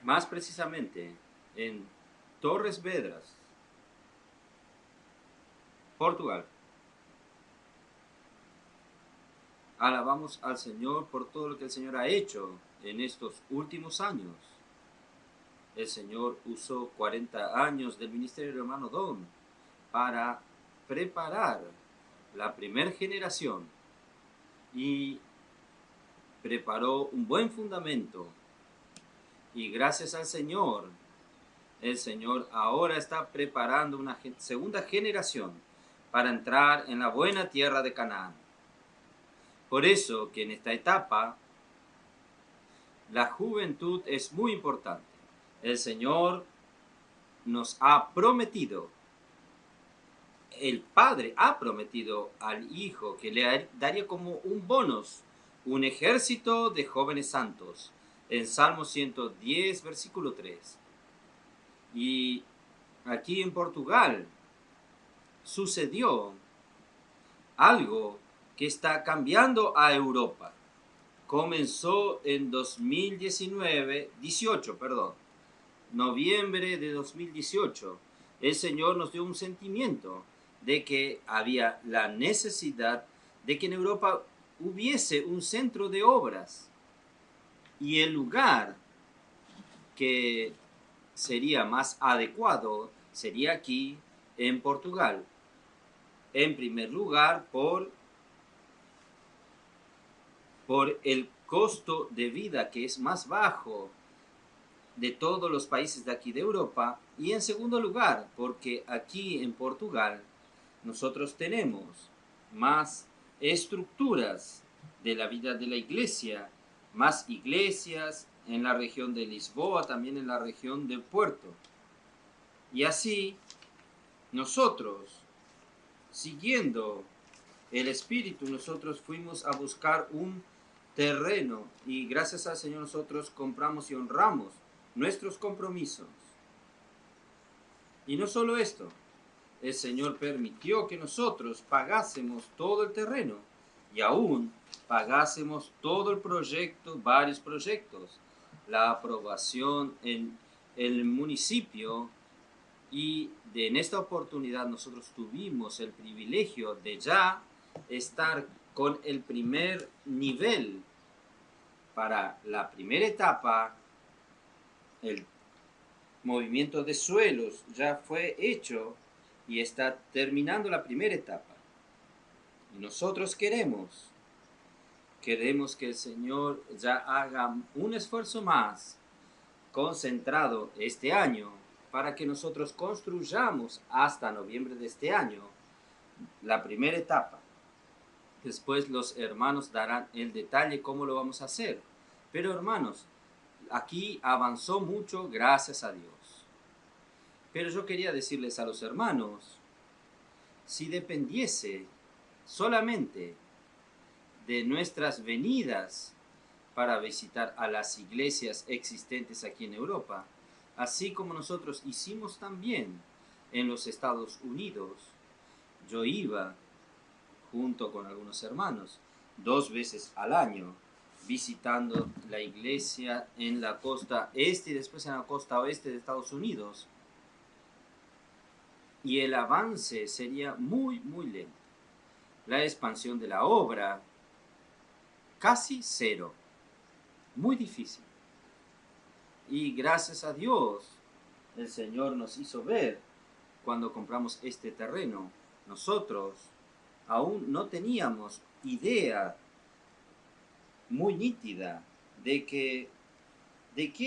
más precisamente en Torres Vedras, Portugal. Alabamos al Señor por todo lo que el Señor ha hecho en estos últimos años. El Señor usó 40 años del ministerio del hermano Don para preparar la primera generación y preparó un buen fundamento. Y gracias al Señor, el Señor ahora está preparando una segunda generación para entrar en la buena tierra de Canaán. Por eso que en esta etapa la juventud es muy importante. El Señor nos ha prometido, el Padre ha prometido al Hijo que le daría como un bonus, un ejército de jóvenes santos, en Salmo 110, versículo 3. Y aquí en Portugal sucedió algo que está cambiando a Europa. Comenzó en 18, noviembre de 2018. El Señor nos dio un sentimiento de que había la necesidad de que en Europa hubiese un centro de obras, y el lugar que sería más adecuado sería aquí en Portugal. En primer lugar, por el costo de vida que es más bajo de todos los países de aquí de Europa, y en segundo lugar, porque aquí en Portugal nosotros tenemos más estructuras de la vida de la iglesia, más iglesias en la región de Lisboa, también en la región del Puerto. Y así nosotros, siguiendo el Espíritu, nosotros fuimos a buscar un terreno y gracias al Señor nosotros compramos y honramos nuestros compromisos. Y no solo esto, el Señor permitió que nosotros pagásemos todo el terreno y aún pagásemos todo el proyecto, varios proyectos, la aprobación en el municipio. Y en esta oportunidad nosotros tuvimos el privilegio de ya estar con el primer nivel para la primera etapa. El movimiento de suelos ya fue hecho y está terminando la primera etapa. Y nosotros queremos que el Señor ya haga un esfuerzo más concentrado este año para que nosotros construyamos hasta noviembre de este año la primera etapa. Después los hermanos darán el detalle cómo lo vamos a hacer. Pero hermanos, aquí avanzó mucho, gracias a Dios. Pero yo quería decirles a los hermanos, si dependiese solamente de nuestras venidas para visitar a las iglesias existentes aquí en Europa, así como nosotros hicimos también en los Estados Unidos, yo iba junto con algunos hermanos 2 veces al año visitando la iglesia en la costa este y después en la costa oeste de Estados Unidos, y el avance sería muy lento. La expansión de la obra casi cero, muy difícil. Y gracias a Dios el Señor nos hizo ver cuando compramos este terreno. Nosotros aún no teníamos idea muy nítida de qué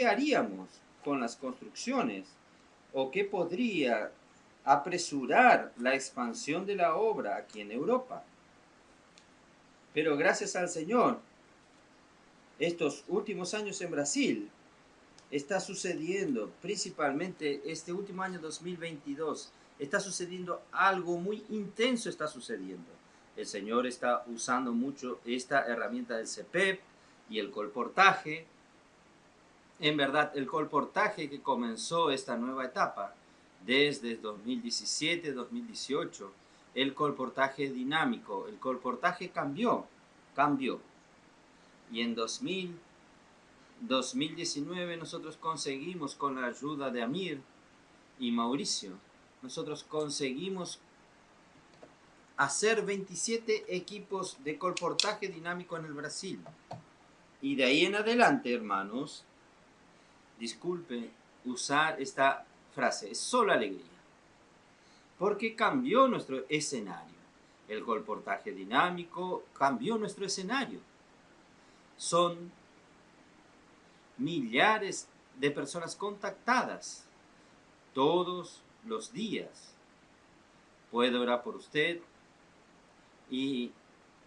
haríamos con las construcciones o qué podría apresurar la expansión de la obra aquí en Europa. Pero gracias al Señor, estos últimos años en Brasil está sucediendo, principalmente este último año 2022, está sucediendo algo muy intenso, está sucediendo. El Señor está usando mucho esta herramienta del CPEP y el colportaje. En verdad, el colportaje que comenzó esta nueva etapa desde 2017-2018, el colportaje dinámico, el colportaje cambió. Y en 2019 nosotros conseguimos, con la ayuda de Amir y Mauricio, nosotros conseguimos hacer 27 equipos de colportaje dinámico en el Brasil. Y de ahí en adelante, hermanos, disculpen usar esta frase, es solo alegría, porque cambió nuestro escenario. El colportaje dinámico cambió nuestro escenario. Son millares de personas contactadas todos los días. Puedo orar por usted. Y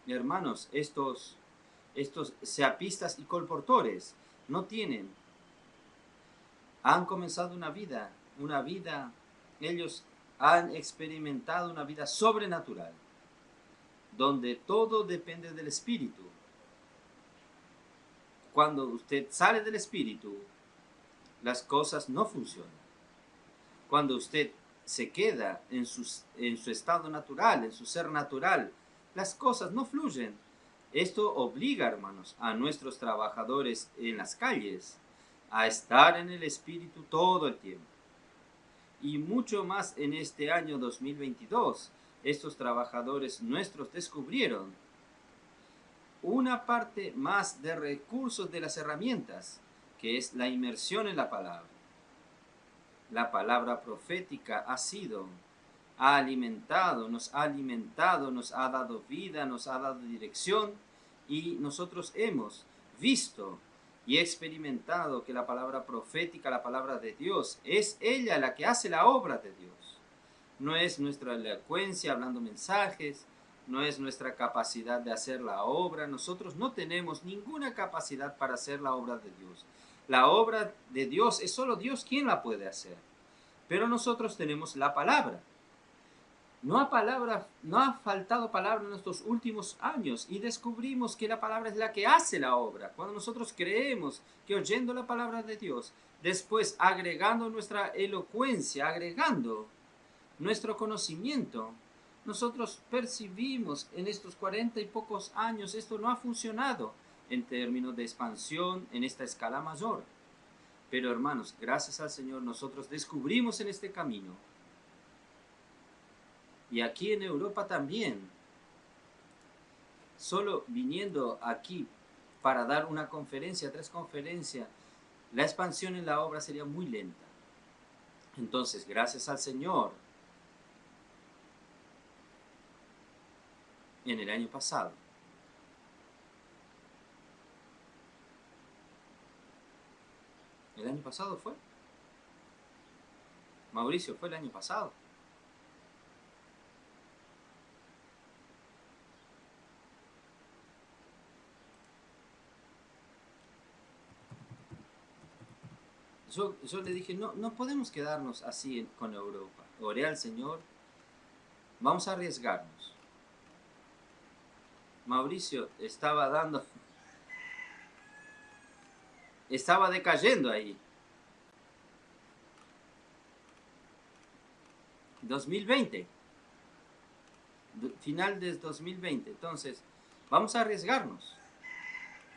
hermanos, estos seapistas y colportores no tienen, han comenzado una vida, ellos han experimentado una vida sobrenatural, donde todo depende del Espíritu. Cuando usted sale del Espíritu, las cosas no funcionan. Cuando usted se queda en su estado natural, en su ser natural, las cosas no fluyen. Esto obliga, hermanos, a nuestros trabajadores en las calles a estar en el Espíritu todo el tiempo. Y mucho más en este año 2022, estos trabajadores nuestros descubrieron una parte más de recursos de las herramientas, que es la inmersión en la palabra. La palabra profética ha alimentado, nos ha dado vida, nos ha dado dirección, y nosotros hemos visto y experimentado que la palabra profética, la palabra de Dios, es ella la que hace la obra de Dios. No es nuestra elocuencia hablando mensajes, no es nuestra capacidad de hacer la obra. Nosotros no tenemos ninguna capacidad para hacer la obra de Dios. La obra de Dios es solo Dios quien la puede hacer. Pero nosotros tenemos la palabra. No ha faltado palabra en estos últimos años, y descubrimos que la palabra es la que hace la obra. Cuando nosotros creemos que oyendo la palabra de Dios, después agregando nuestra elocuencia, agregando nuestro conocimiento, nosotros percibimos en estos 40 y pocos años esto no ha funcionado en términos de expansión en esta escala mayor. Pero hermanos, gracias al Señor nosotros descubrimos en este camino, y aquí en Europa también, solo viniendo aquí para dar una conferencia, 3 conferencias, la expansión en la obra sería muy lenta. Entonces, gracias al Señor, en el año pasado, ¿el año pasado fue? Mauricio, fue el año pasado. Yo le dije, no podemos quedarnos así con Europa. Oré al Señor, vamos a arriesgarnos. Mauricio estaba decayendo ahí. 2020, final de 2020. Entonces, vamos a arriesgarnos.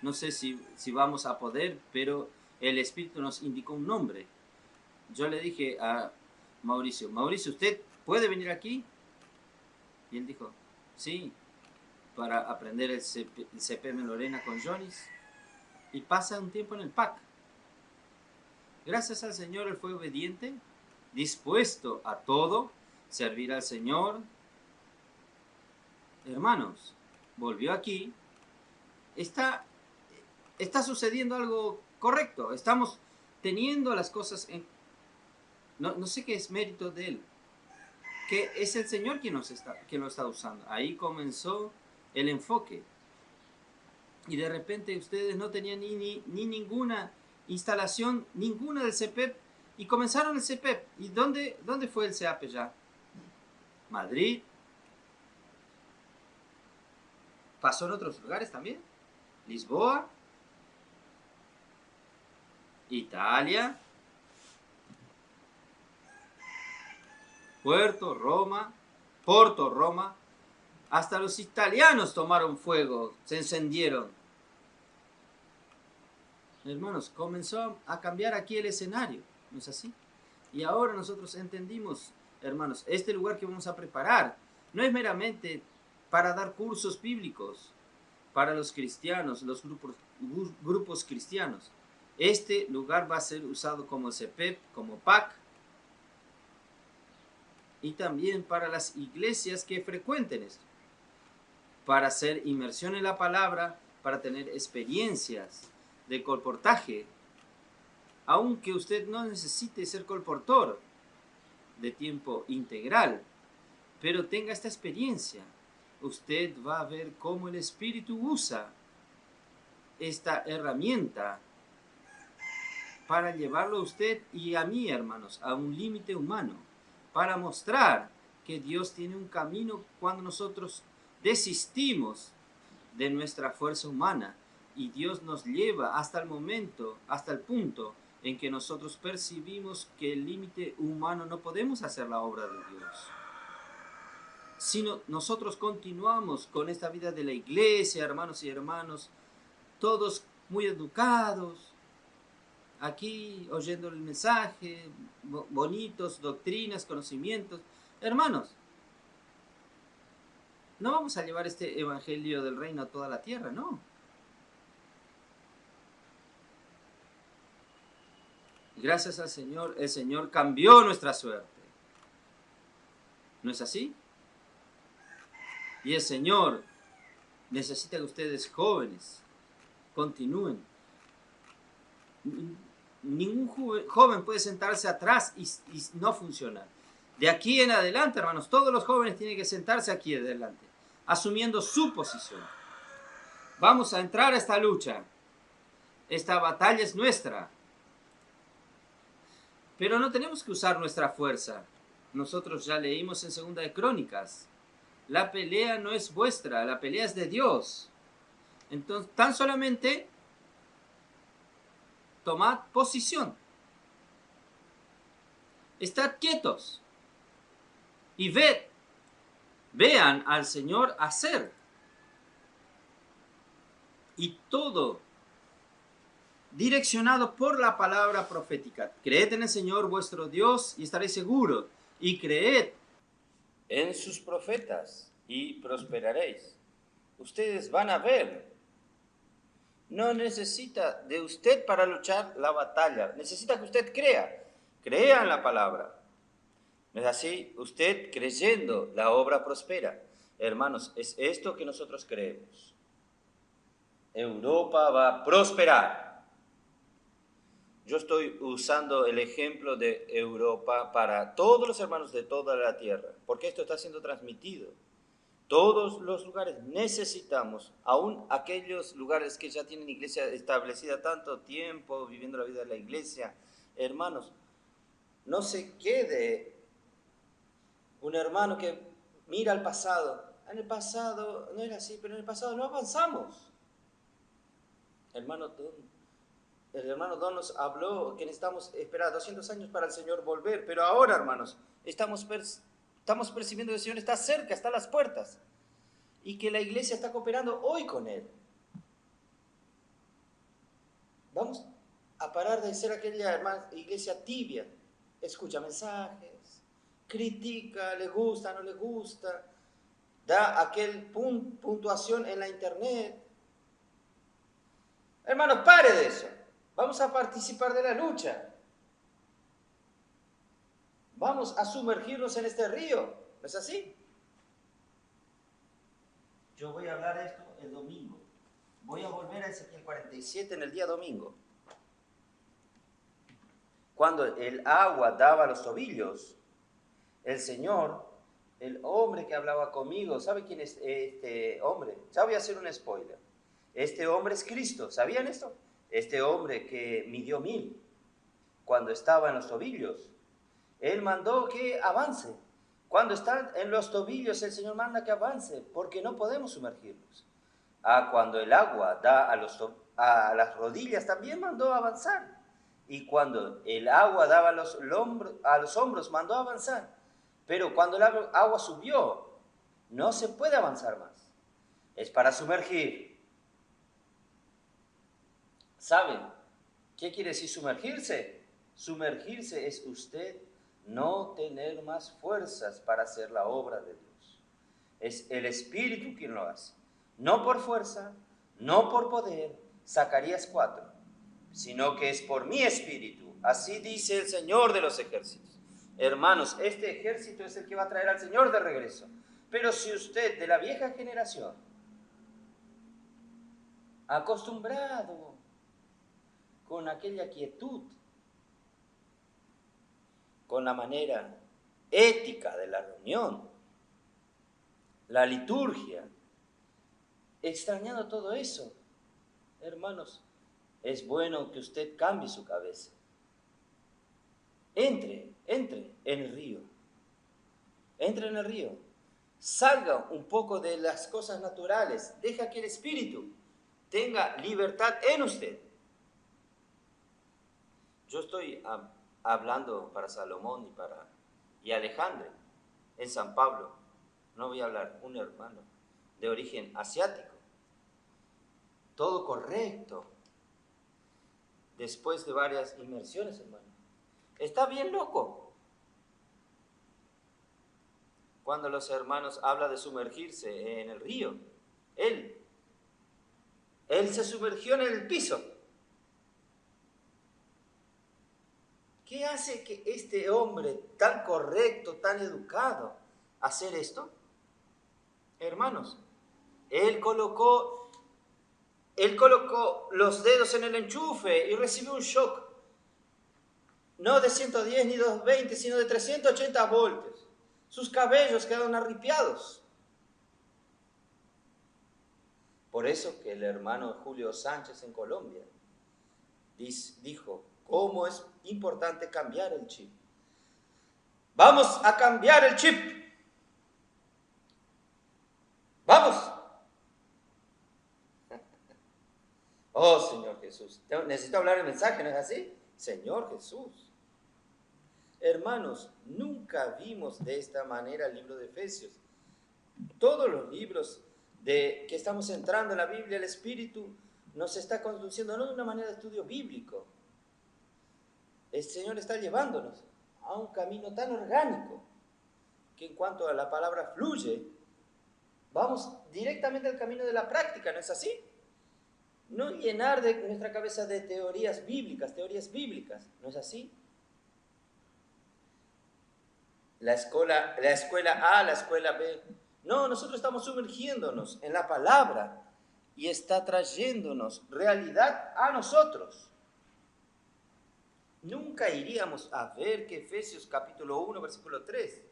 No sé si vamos a poder, pero el Espíritu nos indicó un nombre. Yo le dije a Mauricio, ¿usted puede venir aquí? Y él dijo, sí, para aprender el CPM Lorena con Jonis, y pasa un tiempo en el PAC. Gracias al Señor, él fue obediente, dispuesto a todo, servir al Señor. Hermanos, volvió aquí, está sucediendo algo correcto, estamos teniendo las cosas en... No sé qué es mérito de él, que es el Señor quien lo está usando. Ahí comenzó el enfoque. Y de repente ustedes no tenían ni ninguna instalación, ninguna del CEPEP, y comenzaron el CEPEP. ¿Y dónde fue el CEAPE ya? Madrid. ¿Pasó en otros lugares también? Lisboa. Italia. Porto, Roma. Hasta los italianos tomaron fuego, se encendieron. hermanos, comenzó a cambiar aquí el escenario, ¿no es así? Y ahora nosotros entendimos, hermanos, este lugar que vamos a preparar no es meramente para dar cursos bíblicos para los cristianos, los grupos cristianos. Este lugar va a ser usado como CEPEP, como PAC, y también para las iglesias que frecuenten esto, para hacer inmersión en la palabra, para tener experiencias de colportaje, aunque usted no necesite ser colportor de tiempo integral, pero tenga esta experiencia. Usted va a ver cómo el Espíritu usa esta herramienta para llevarlo a usted y a mí, hermanos, a un límite humano, para mostrar que Dios tiene un camino cuando nosotros desistimos de nuestra fuerza humana y Dios nos lleva hasta el momento, hasta el punto en que nosotros percibimos que el límite humano no podemos hacer la obra de Dios. Si nosotros continuamos con esta vida de la iglesia, hermanos y hermanos, todos muy educados, aquí oyendo el mensaje, bonitos, doctrinas, conocimientos. Hermanos, no vamos a llevar este evangelio del reino a toda la tierra, no. Gracias al Señor, el Señor cambió nuestra suerte. ¿No es así? Y el Señor necesita que ustedes jóvenes continúen. Ningún joven puede sentarse atrás y no funcionar. De aquí en adelante, hermanos, todos los jóvenes tienen que sentarse aquí adelante, asumiendo su posición. Vamos a entrar a esta lucha. Esta batalla es nuestra. Pero no tenemos que usar nuestra fuerza. Nosotros ya leímos en Segunda de Crónicas. La pelea no es vuestra, la pelea es de Dios. Entonces, tan solamente tomad posición. Estad quietos y vean al Señor hacer. Y todo direccionado por la palabra profética. Creed en el Señor vuestro Dios y estaréis seguros. Y creed en sus profetas y prosperaréis. Ustedes van a ver. No necesita de usted para luchar la batalla. Necesita que usted crea. Crea en la palabra. ¿No es así? Usted creyendo, la obra prospera. Hermanos, es esto que nosotros creemos. Europa va a prosperar. Yo estoy usando el ejemplo de Europa para todos los hermanos de toda la tierra, porque esto está siendo transmitido. Todos los lugares necesitamos, aún aquellos lugares que ya tienen iglesia establecida tanto tiempo, viviendo la vida de la iglesia. Hermanos, no se quede un hermano que mira al pasado. En el pasado no era así, pero en el pasado no avanzamos. El hermano Don nos habló que necesitamos esperar 200 años para el Señor volver, pero ahora, hermanos, estamos percibiendo que el Señor está cerca, está a las puertas, y que la iglesia está cooperando hoy con Él. Vamos a parar de ser aquella iglesia tibia. Escucha mensajes, critica, le gusta, no le gusta, da aquel puntuación en la internet. Hermano, pare de eso. Vamos a participar de la lucha. Vamos a sumergirnos en este río. ¿No es así? Yo voy a hablar esto el domingo. Voy a volver a Ezequiel 47 en el día domingo. Cuando el agua daba a los tobillos, el Señor, el hombre que hablaba conmigo, ¿sabe quién es este hombre? Ya voy a hacer un spoiler. Este hombre es Cristo. ¿Sabían esto? Este hombre que midió 1000 cuando estaba en los tobillos, Él mandó que avance. Cuando están en los tobillos, el Señor manda que avance, porque no podemos sumergirnos. Cuando el agua da a las rodillas, también mandó avanzar. Y cuando el agua daba a los hombros, mandó avanzar. Pero cuando el agua subió, no se puede avanzar más. Es para sumergir. ¿Saben? ¿Qué quiere decir sumergirse? Sumergirse es usted no tener más fuerzas para hacer la obra de Dios. Es el Espíritu quien lo hace. No por fuerza, no por poder, Zacarías 4, sino que es por mi Espíritu. Así dice el Señor de los ejércitos. Hermanos, este ejército es el que va a traer al Señor de regreso. Pero si usted de la vieja generación, acostumbrado con aquella quietud, con la manera ética de la reunión, la liturgia, extrañando todo eso, hermanos, es bueno que usted cambie su cabeza. Entre en el río. Entre en el río. Salga un poco de las cosas naturales. Deja que el Espíritu tenga libertad en usted. Yo estoy hablando para Salomón y Alejandro en San Pablo. No voy a hablar, un hermano de origen asiático. Todo correcto. Después de varias inmersiones, hermano. Está bien loco. Cuando los hermanos hablan de sumergirse en el río, él se sumergió en el piso. ¿Qué hace que este hombre tan correcto, tan educado, hacer esto? Hermanos, él colocó los dedos en el enchufe y recibió un shock. No de 110 ni 220, sino de 380 voltios. Sus cabellos quedaron arrepiados. Por eso que el hermano Julio Sánchez en Colombia dijo, ¿cómo es importante cambiar el chip? Vamos a cambiar el chip. Vamos. Oh, Señor Jesús. Necesito hablar el mensaje, ¿no es así? Señor Jesús. Hermanos, nunca vimos de esta manera el libro de Efesios. Todos los libros que estamos entrando en la Biblia, el Espíritu nos está conduciendo no de una manera de estudio bíblico. El Señor está llevándonos a un camino tan orgánico que en cuanto a la palabra fluye, vamos directamente al camino de la práctica, ¿no es así? No llenar de nuestra cabeza de teorías bíblicas, ¿no es así? La escuela A, la escuela B. No, nosotros estamos sumergiéndonos en la palabra y está trayéndonos realidad a nosotros. Nunca iríamos a ver que Efesios capítulo 1, versículo 3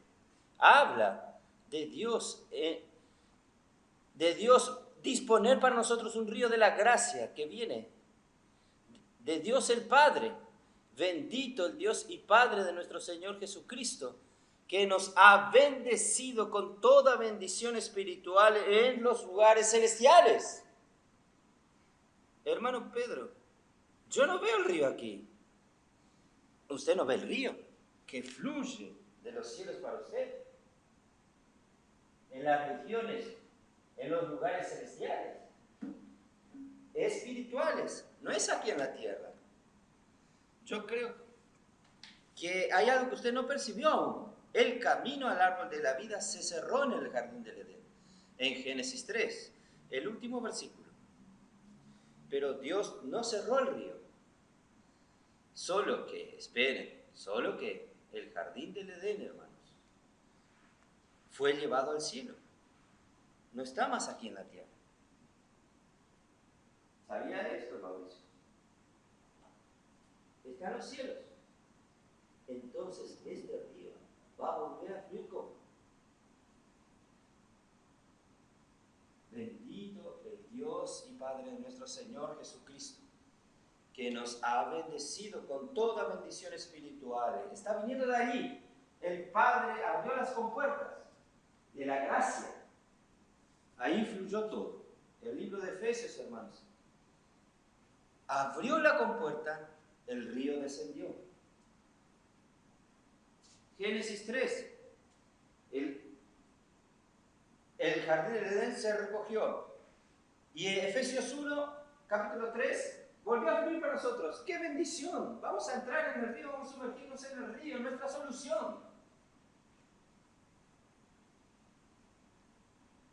habla de Dios disponer para nosotros un río de la gracia que viene de Dios el Padre. Bendito el Dios y Padre de nuestro Señor Jesucristo, que nos ha bendecido con toda bendición espiritual en los lugares celestiales. Hermano Pedro, yo no veo el río aquí. Usted no ve el río que fluye de los cielos para usted. En las regiones, en los lugares celestiales, espirituales, no es aquí en la tierra. Yo creo que hay algo que usted no percibió aún. El camino al árbol de la vida se cerró en el jardín del Edén. En Génesis 3, el último versículo. Pero Dios no cerró el río. Solo que el jardín del Edén, hermanos, fue llevado al cielo. No está más aquí en la tierra. ¿Sabía esto, Mauricio? Está en los cielos. Entonces, este río va a volver a fluir como. Bendito el Dios y Padre de nuestro Señor Jesucristo, que nos ha bendecido con toda bendición espiritual. Está viniendo de allí. El Padre abrió las compuertas de la gracia. Ahí fluyó todo. El libro de Efesios, hermanos. Abrió la compuerta, el río descendió. Génesis 3, el jardín del Edén se recogió. Y en Efesios 1, capítulo 3, Volvió a fluir para nosotros. ¡Qué bendición! Vamos a entrar en el río, vamos a sumergirnos en el río, nuestra solución.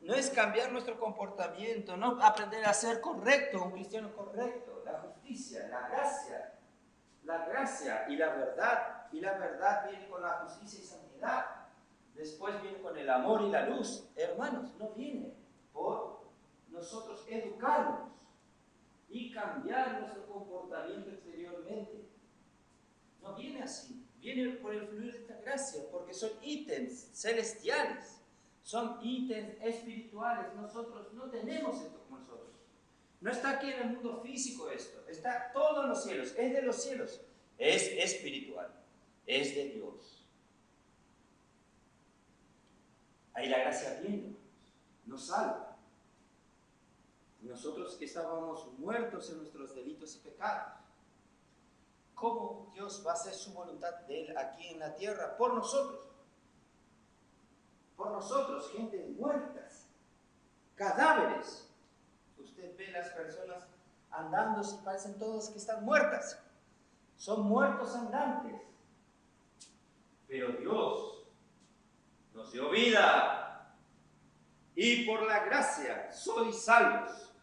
No es cambiar nuestro comportamiento, no aprender a ser correcto, un cristiano correcto, la justicia, la gracia y la verdad. Y la verdad viene con la justicia y santidad. Después viene con el amor y la luz. Hermanos, no viene por nosotros educarnos y cambiar nuestro comportamiento exteriormente. No viene así. Viene por el fluir de esta gracia, porque son ítems celestiales. Son ítems espirituales. Nosotros no tenemos esto como nosotros. No está aquí en el mundo físico esto. Está todo en los cielos. Es de los cielos. Es espiritual. Es de Dios. Ahí la gracia viene. Nos salva. Nosotros que estábamos muertos en nuestros delitos y pecados. ¿Cómo Dios va a hacer su voluntad de Él aquí en la tierra? Por nosotros. Por nosotros, gente muertas, cadáveres. Usted ve las personas andando y parecen todos que están muertas. Son muertos andantes. Pero Dios nos dio vida. Y por la gracia sois salvos.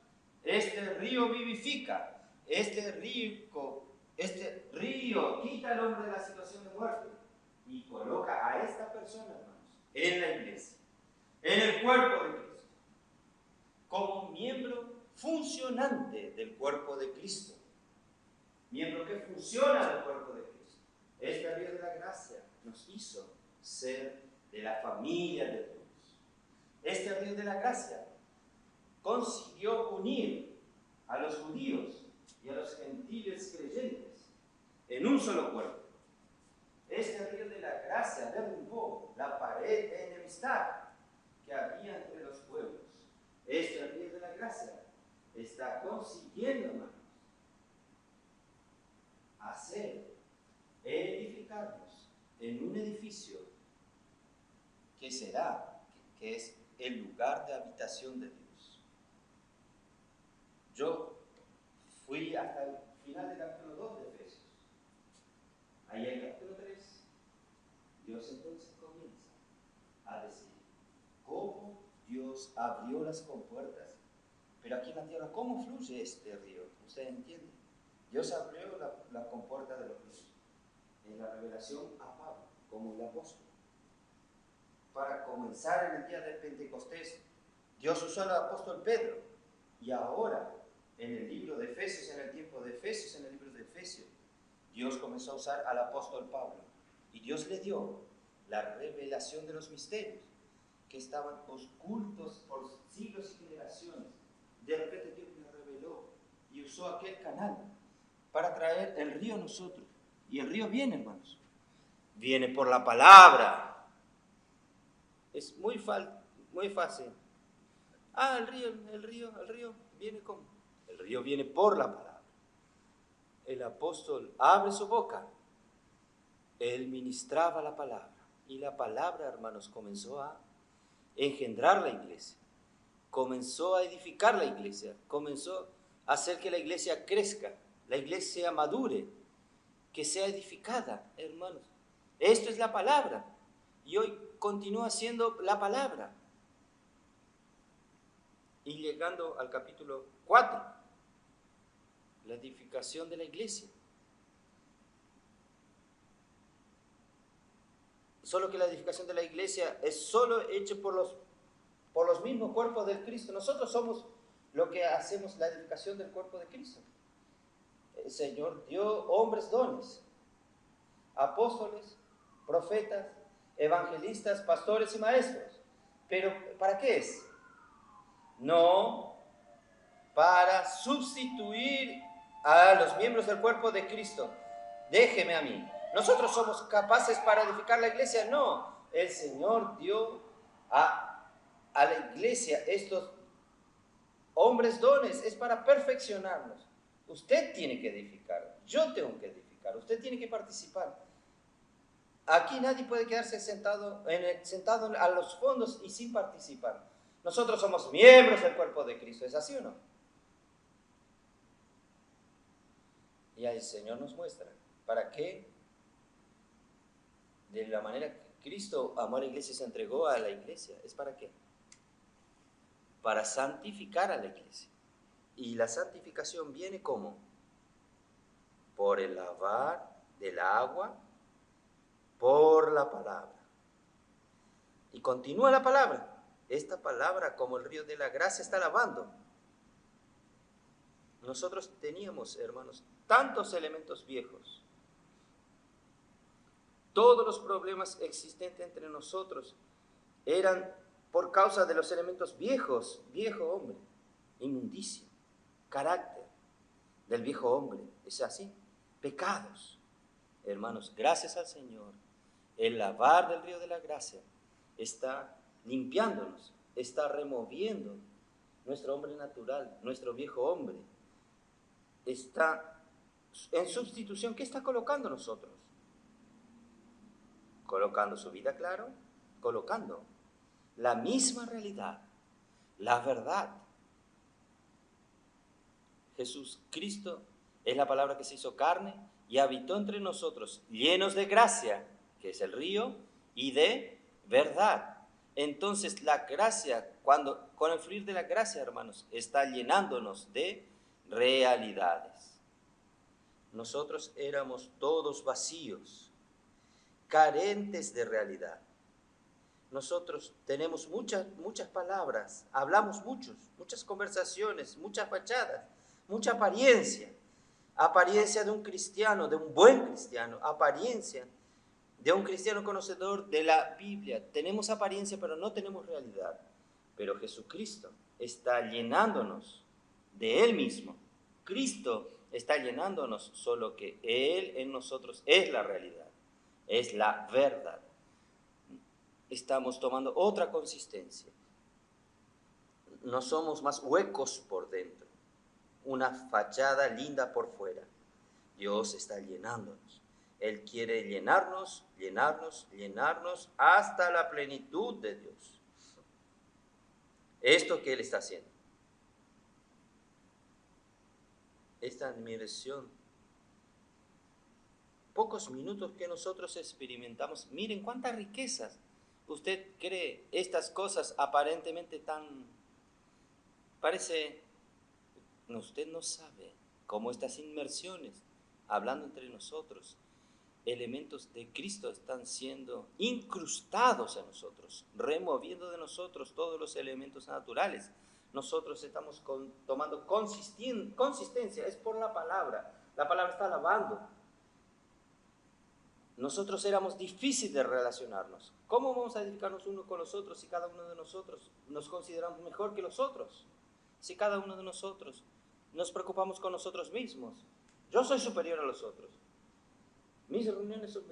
Este río vivifica. Este río quita al hombre de la situación de muerte y coloca a esta persona, hermanos, en la iglesia, en el cuerpo de Cristo, como miembro funcionante del cuerpo de Cristo, miembro que funciona del cuerpo de Cristo. Este río de la gracia nos hizo ser de la familia de Dios. Este río de la gracia consiguió unir a los judíos y a los gentiles creyentes en un solo cuerpo. Este río de la gracia derrumbó la pared de enemistad que había entre los pueblos. Este río de la gracia está consiguiendo, hermanos, hacer, edificarnos en un edificio que será, que es el lugar de habitación de Dios. Yo fui hasta el final del capítulo 2 de Efesios. Ahí en el capítulo 3, Dios entonces comienza a decir cómo Dios abrió las compuertas. Pero aquí en la tierra, ¿cómo fluye este río? ¿Usted entiende? Dios abrió la compuerta de los ríos en la revelación a Pablo, como el apóstol. Para comenzar en el día del Pentecostés, Dios usó al apóstol Pedro. Y ahora, en el libro de Efesios, en el tiempo de Efesios, en el libro de Efesios, Dios comenzó a usar al apóstol Pablo. Y Dios le dio la revelación de los misterios que estaban ocultos por siglos y generaciones. De repente Dios le reveló y usó aquel canal para traer el río a nosotros. Y el río viene, hermanos. Viene por la palabra. Es muy fácil. El río viene como. El río viene por la palabra. El apóstol abre su boca. Él ministraba la palabra. Y la palabra, hermanos, comenzó a engendrar la iglesia. Comenzó a edificar la iglesia. Comenzó a hacer que la iglesia crezca. La iglesia madure. Que sea edificada, hermanos. Esto es la palabra. Y hoy continúa siendo la palabra. Y llegando al capítulo 4, la edificación de la iglesia. Solo que la edificación de la iglesia es solo hecha por los mismos cuerpos del Cristo. Nosotros somos lo que hacemos la edificación del cuerpo de Cristo. El Señor dio hombres dones, apóstoles, profetas, evangelistas, pastores y maestros. Pero ¿para qué es? No para sustituir a los miembros del cuerpo de Cristo. Déjeme a mí. ¿Nosotros somos capaces para edificar la iglesia? No. El Señor dio a la iglesia estos hombres dones. Es para perfeccionarnos. Usted tiene que edificar. Yo tengo que edificar. Usted tiene que participar. Aquí nadie puede quedarse sentado a los fondos y sin participar. Nosotros somos miembros del cuerpo de Cristo. ¿Es así o no? Y el Señor nos muestra para qué, de la manera que Cristo amó a la iglesia y se entregó a la iglesia, ¿es para qué? Para santificar a la iglesia. Y la santificación viene ¿cómo? Por el lavar del agua, por la palabra. Y continúa la palabra. Esta palabra, como el río de la gracia, está lavando. Nosotros teníamos, hermanos, tantos elementos viejos. Todos los problemas existentes entre nosotros eran por causa de los elementos viejos, viejo hombre, inmundicia, carácter del viejo hombre. ¿Es así? Pecados. Hermanos, gracias al Señor, el lavar del río de la gracia está limpiándonos, está removiendo nuestro hombre natural, nuestro viejo hombre. Está en sustitución. ¿Qué está colocando nosotros? Colocando su vida, claro, colocando la misma realidad, la verdad. Jesús Cristo es la palabra que se hizo carne y habitó entre nosotros, llenos de gracia, que es el río, y de verdad. Entonces la gracia, con el fluir de la gracia, hermanos, está llenándonos de realidades. Nosotros éramos todos vacíos, carentes de realidad. Nosotros tenemos muchas palabras, hablamos muchas conversaciones, muchas fachadas, mucha apariencia. Apariencia de un cristiano, de un buen cristiano, apariencia de un cristiano conocedor de la Biblia. Tenemos apariencia, pero no tenemos realidad. Pero Jesucristo está llenándonos de Él mismo. Cristo está llenándonos, solo que Él en nosotros es la realidad, es la verdad. Estamos tomando otra consistencia. No somos más huecos por dentro, una fachada linda por fuera. Dios está llenándonos. Él quiere llenarnos, llenarnos, llenarnos hasta la plenitud de Dios. Esto que Él está haciendo. Esta admiración. Pocos minutos que nosotros experimentamos. Miren cuántas riquezas. Usted cree estas cosas aparentemente usted no sabe cómo estas inmersiones, hablando entre nosotros, elementos de Cristo están siendo incrustados en nosotros, removiendo de nosotros todos los elementos naturales. Nosotros estamos tomando consistencia, es por la palabra está lavando. Nosotros éramos difíciles de relacionarnos. ¿Cómo vamos a edificarnos unos con los otros si cada uno de nosotros nos consideramos mejor que los otros? Si cada uno de nosotros nos preocupamos con nosotros mismos. Yo soy superior a los otros. Mis reuniones son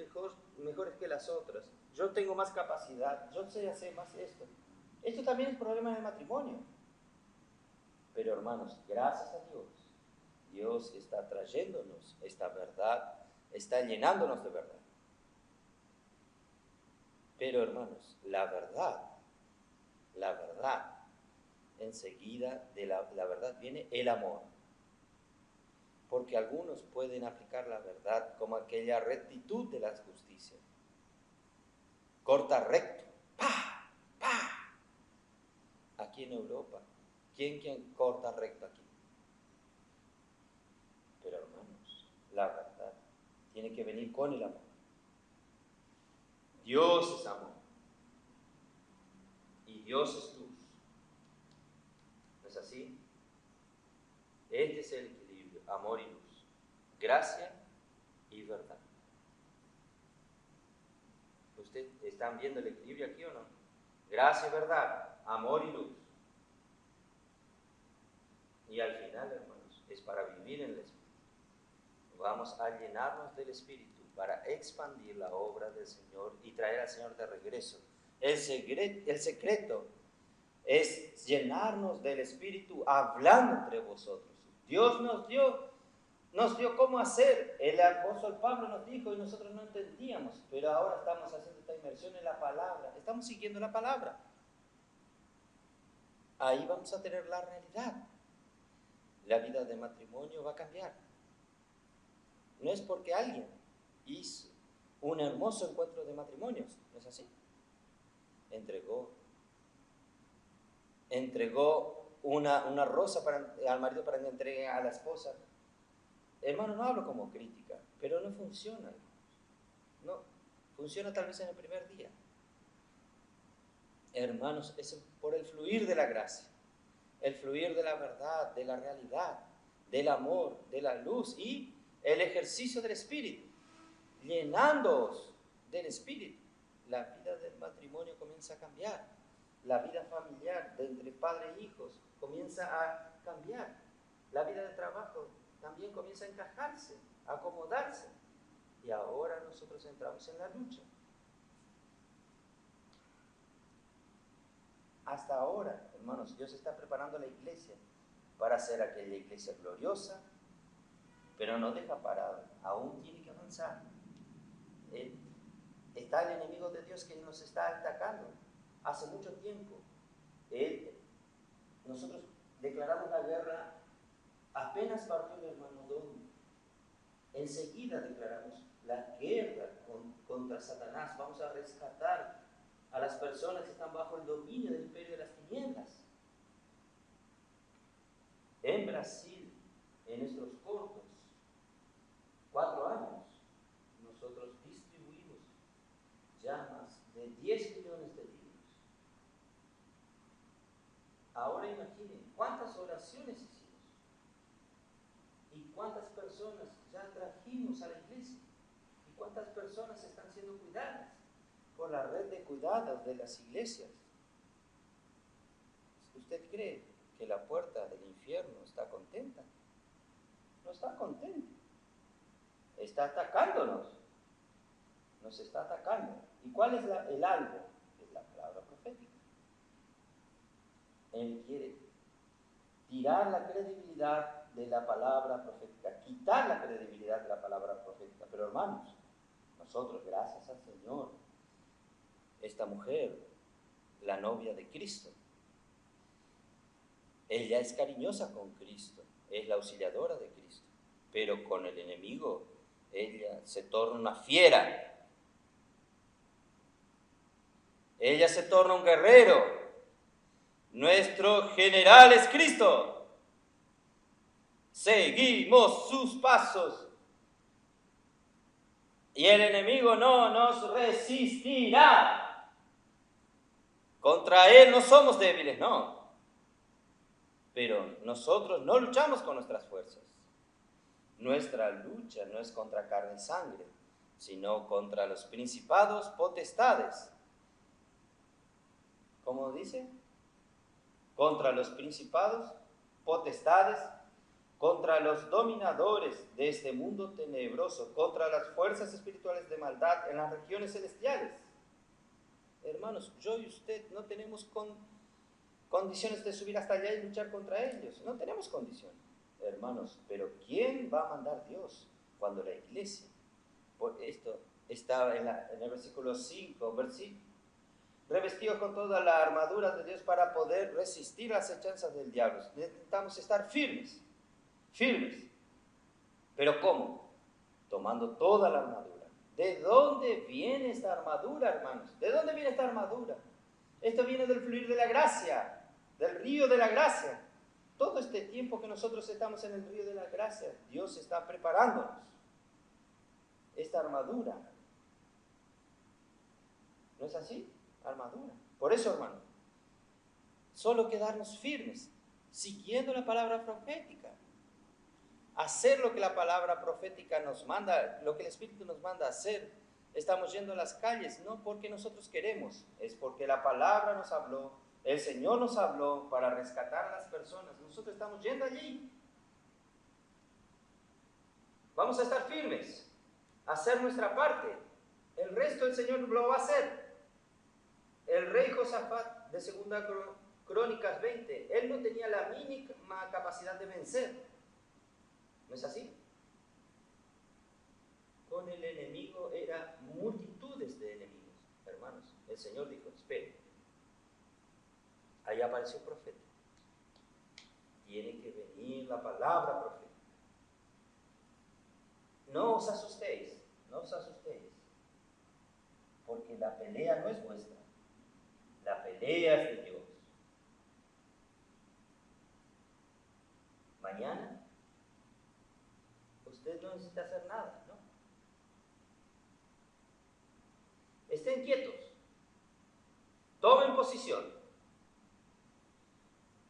mejores que las otras. Yo tengo más capacidad. Yo sé hacer más esto. Esto también es problema del matrimonio. Pero hermanos, gracias a Dios, Dios está trayéndonos esta verdad, está llenándonos de verdad. Pero hermanos, la verdad, enseguida de la verdad viene el amor. Porque algunos pueden aplicar la verdad como aquella rectitud de la justicia. Corta recto, ¡pa! ¡pa! Aquí en Europa, ¿quién corta recto aquí? Pero hermanos, la verdad tiene que venir con el amor. Dios es amor. Y Dios es luz. ¿No es así? Este es el equilibrio, amor y luz. Gracia y verdad. ¿Ustedes están viendo el equilibrio aquí o no? Gracia y verdad, amor y luz. Y al final, hermanos, es para vivir en el Espíritu. Vamos a llenarnos del Espíritu para expandir la obra del Señor y traer al Señor de regreso. El secreto es llenarnos del Espíritu hablando entre vosotros. Dios nos dio cómo hacer. El apóstol Pablo nos dijo y nosotros no entendíamos, pero ahora estamos haciendo esta inmersión en la palabra. Estamos siguiendo la palabra. Ahí vamos a tener la realidad. La vida de matrimonio va a cambiar. no es porque alguien hizo un hermoso encuentro de matrimonios, ¿no es así? Entregó una rosa al marido para que entregue a la esposa. Hermano, no hablo como crítica, pero no funciona, hermanos. No, funciona tal vez en el primer día. Hermanos, es por el fluir de la gracia, el fluir de la verdad, de la realidad, del amor, de la luz y el ejercicio del Espíritu, llenándoos del Espíritu. La vida del matrimonio comienza a cambiar, la vida familiar de entre padre e hijos comienza a cambiar, la vida de trabajo también comienza a encajarse, a acomodarse, y ahora nosotros entramos en la lucha. Hasta ahora, hermanos, Dios está preparando la iglesia para ser aquella iglesia gloriosa, pero no deja parado, aún tiene que avanzar. Está el enemigo de Dios que nos está atacando hace mucho tiempo. Nosotros declaramos la guerra apenas partió el hermano Don. Enseguida declaramos la guerra contra Satanás. Vamos a rescatar a las personas que están bajo el dominio del imperio de las tinieblas. En Brasil, en nuestros cortos 4 años, nosotros distribuimos ya más de 10 millones de libros. Ahora imaginen cuántas oraciones hicimos y cuántas personas ya trajimos a la iglesia y cuántas personas están siendo cuidadas por la red de cuidados de las iglesias. ¿Usted cree que la puerta del infierno está contenta? No está contenta. Está atacándonos. Nos está atacando. ¿Y cuál es el algo? Es la palabra profética. Él quiere tirar la credibilidad de la palabra profética, quitar la credibilidad de la palabra profética. Pero hermanos, nosotros, gracias al Señor, esta mujer, la novia de Cristo, ella es cariñosa con Cristo, es la auxiliadora de Cristo, pero con el enemigo ella se torna una fiera. Ella se torna un guerrero. Nuestro general es Cristo. Seguimos sus pasos. Y el enemigo no nos resistirá. Contra él no somos débiles, no. Pero nosotros no luchamos con nuestras fuerzas. Nuestra lucha no es contra carne y sangre, sino contra los principados, potestades. ¿Cómo dice? Contra los principados, potestades, contra los dominadores de este mundo tenebroso, contra las fuerzas espirituales de maldad en las regiones celestiales. Hermanos, yo y usted no tenemos condiciones de subir hasta allá y luchar contra ellos. No tenemos condiciones, hermanos. Pero ¿quién va a mandar Dios cuando la iglesia? Por esto está en el versículo 5, revestidos con toda la armadura de Dios para poder resistir las hechanzas del diablo. Necesitamos estar firmes. ¿Pero cómo? Tomando toda la armadura. ¿De dónde viene esta armadura, hermanos? ¿De dónde viene esta armadura? Esto viene del fluir de la gracia, del río de la gracia. Todo este tiempo que nosotros estamos en el río de la gracia, Dios está preparándonos esta armadura. ¿No es así? Armadura. Por eso, hermano, solo quedarnos firmes, siguiendo la palabra profética. Hacer lo que la palabra profética nos manda, lo que el Espíritu nos manda hacer. Estamos yendo a las calles, no porque nosotros queremos, es porque la palabra nos habló, el Señor nos habló para rescatar a las personas. Nosotros estamos yendo allí. Vamos a estar firmes, a hacer nuestra parte. El resto el Señor lo va a hacer. El rey Josafat de 2 Crónicas 20, él no tenía la mínima capacidad de vencer. ¿No es así? Con el enemigo eran multitudes de enemigos. Hermanos, el Señor dijo, esperen. Ahí apareció el profeta. Tiene que venir la palabra profética. no os asustéis, no os asustéis, porque la pelea no es vuestra, la pelea es de Dios. Mañana usted no necesita hacer nada, ¿no? Estén quietos, tomen posición,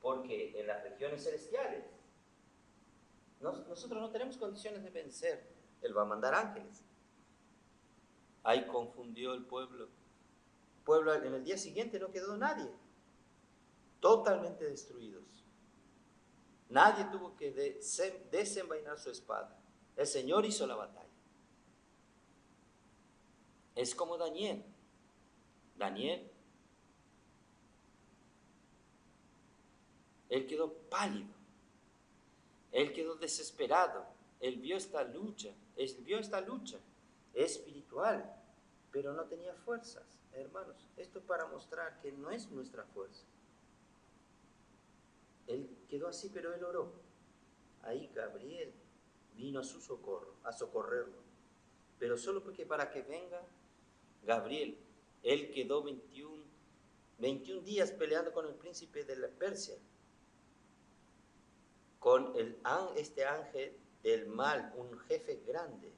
porque en las regiones celestiales nosotros no tenemos condiciones de vencer. Él va a mandar ángeles. Ahí confundió el pueblo. En el día siguiente no quedó nadie, totalmente destruidos. Nadie tuvo que desenvainar su espada. El Señor hizo la batalla. Es como Daniel. Él quedó pálido. Él quedó desesperado. Él vio esta lucha espiritual, pero no tenía fuerzas. Hermanos, esto es para mostrar que no es nuestra fuerza. Él quedó así, pero él oró. Ahí Gabriel vino a su socorro, a socorrerlo. Pero solo porque para que venga Gabriel, él quedó 21 días peleando con el príncipe de la Persia, con este ángel del mal, un jefe grande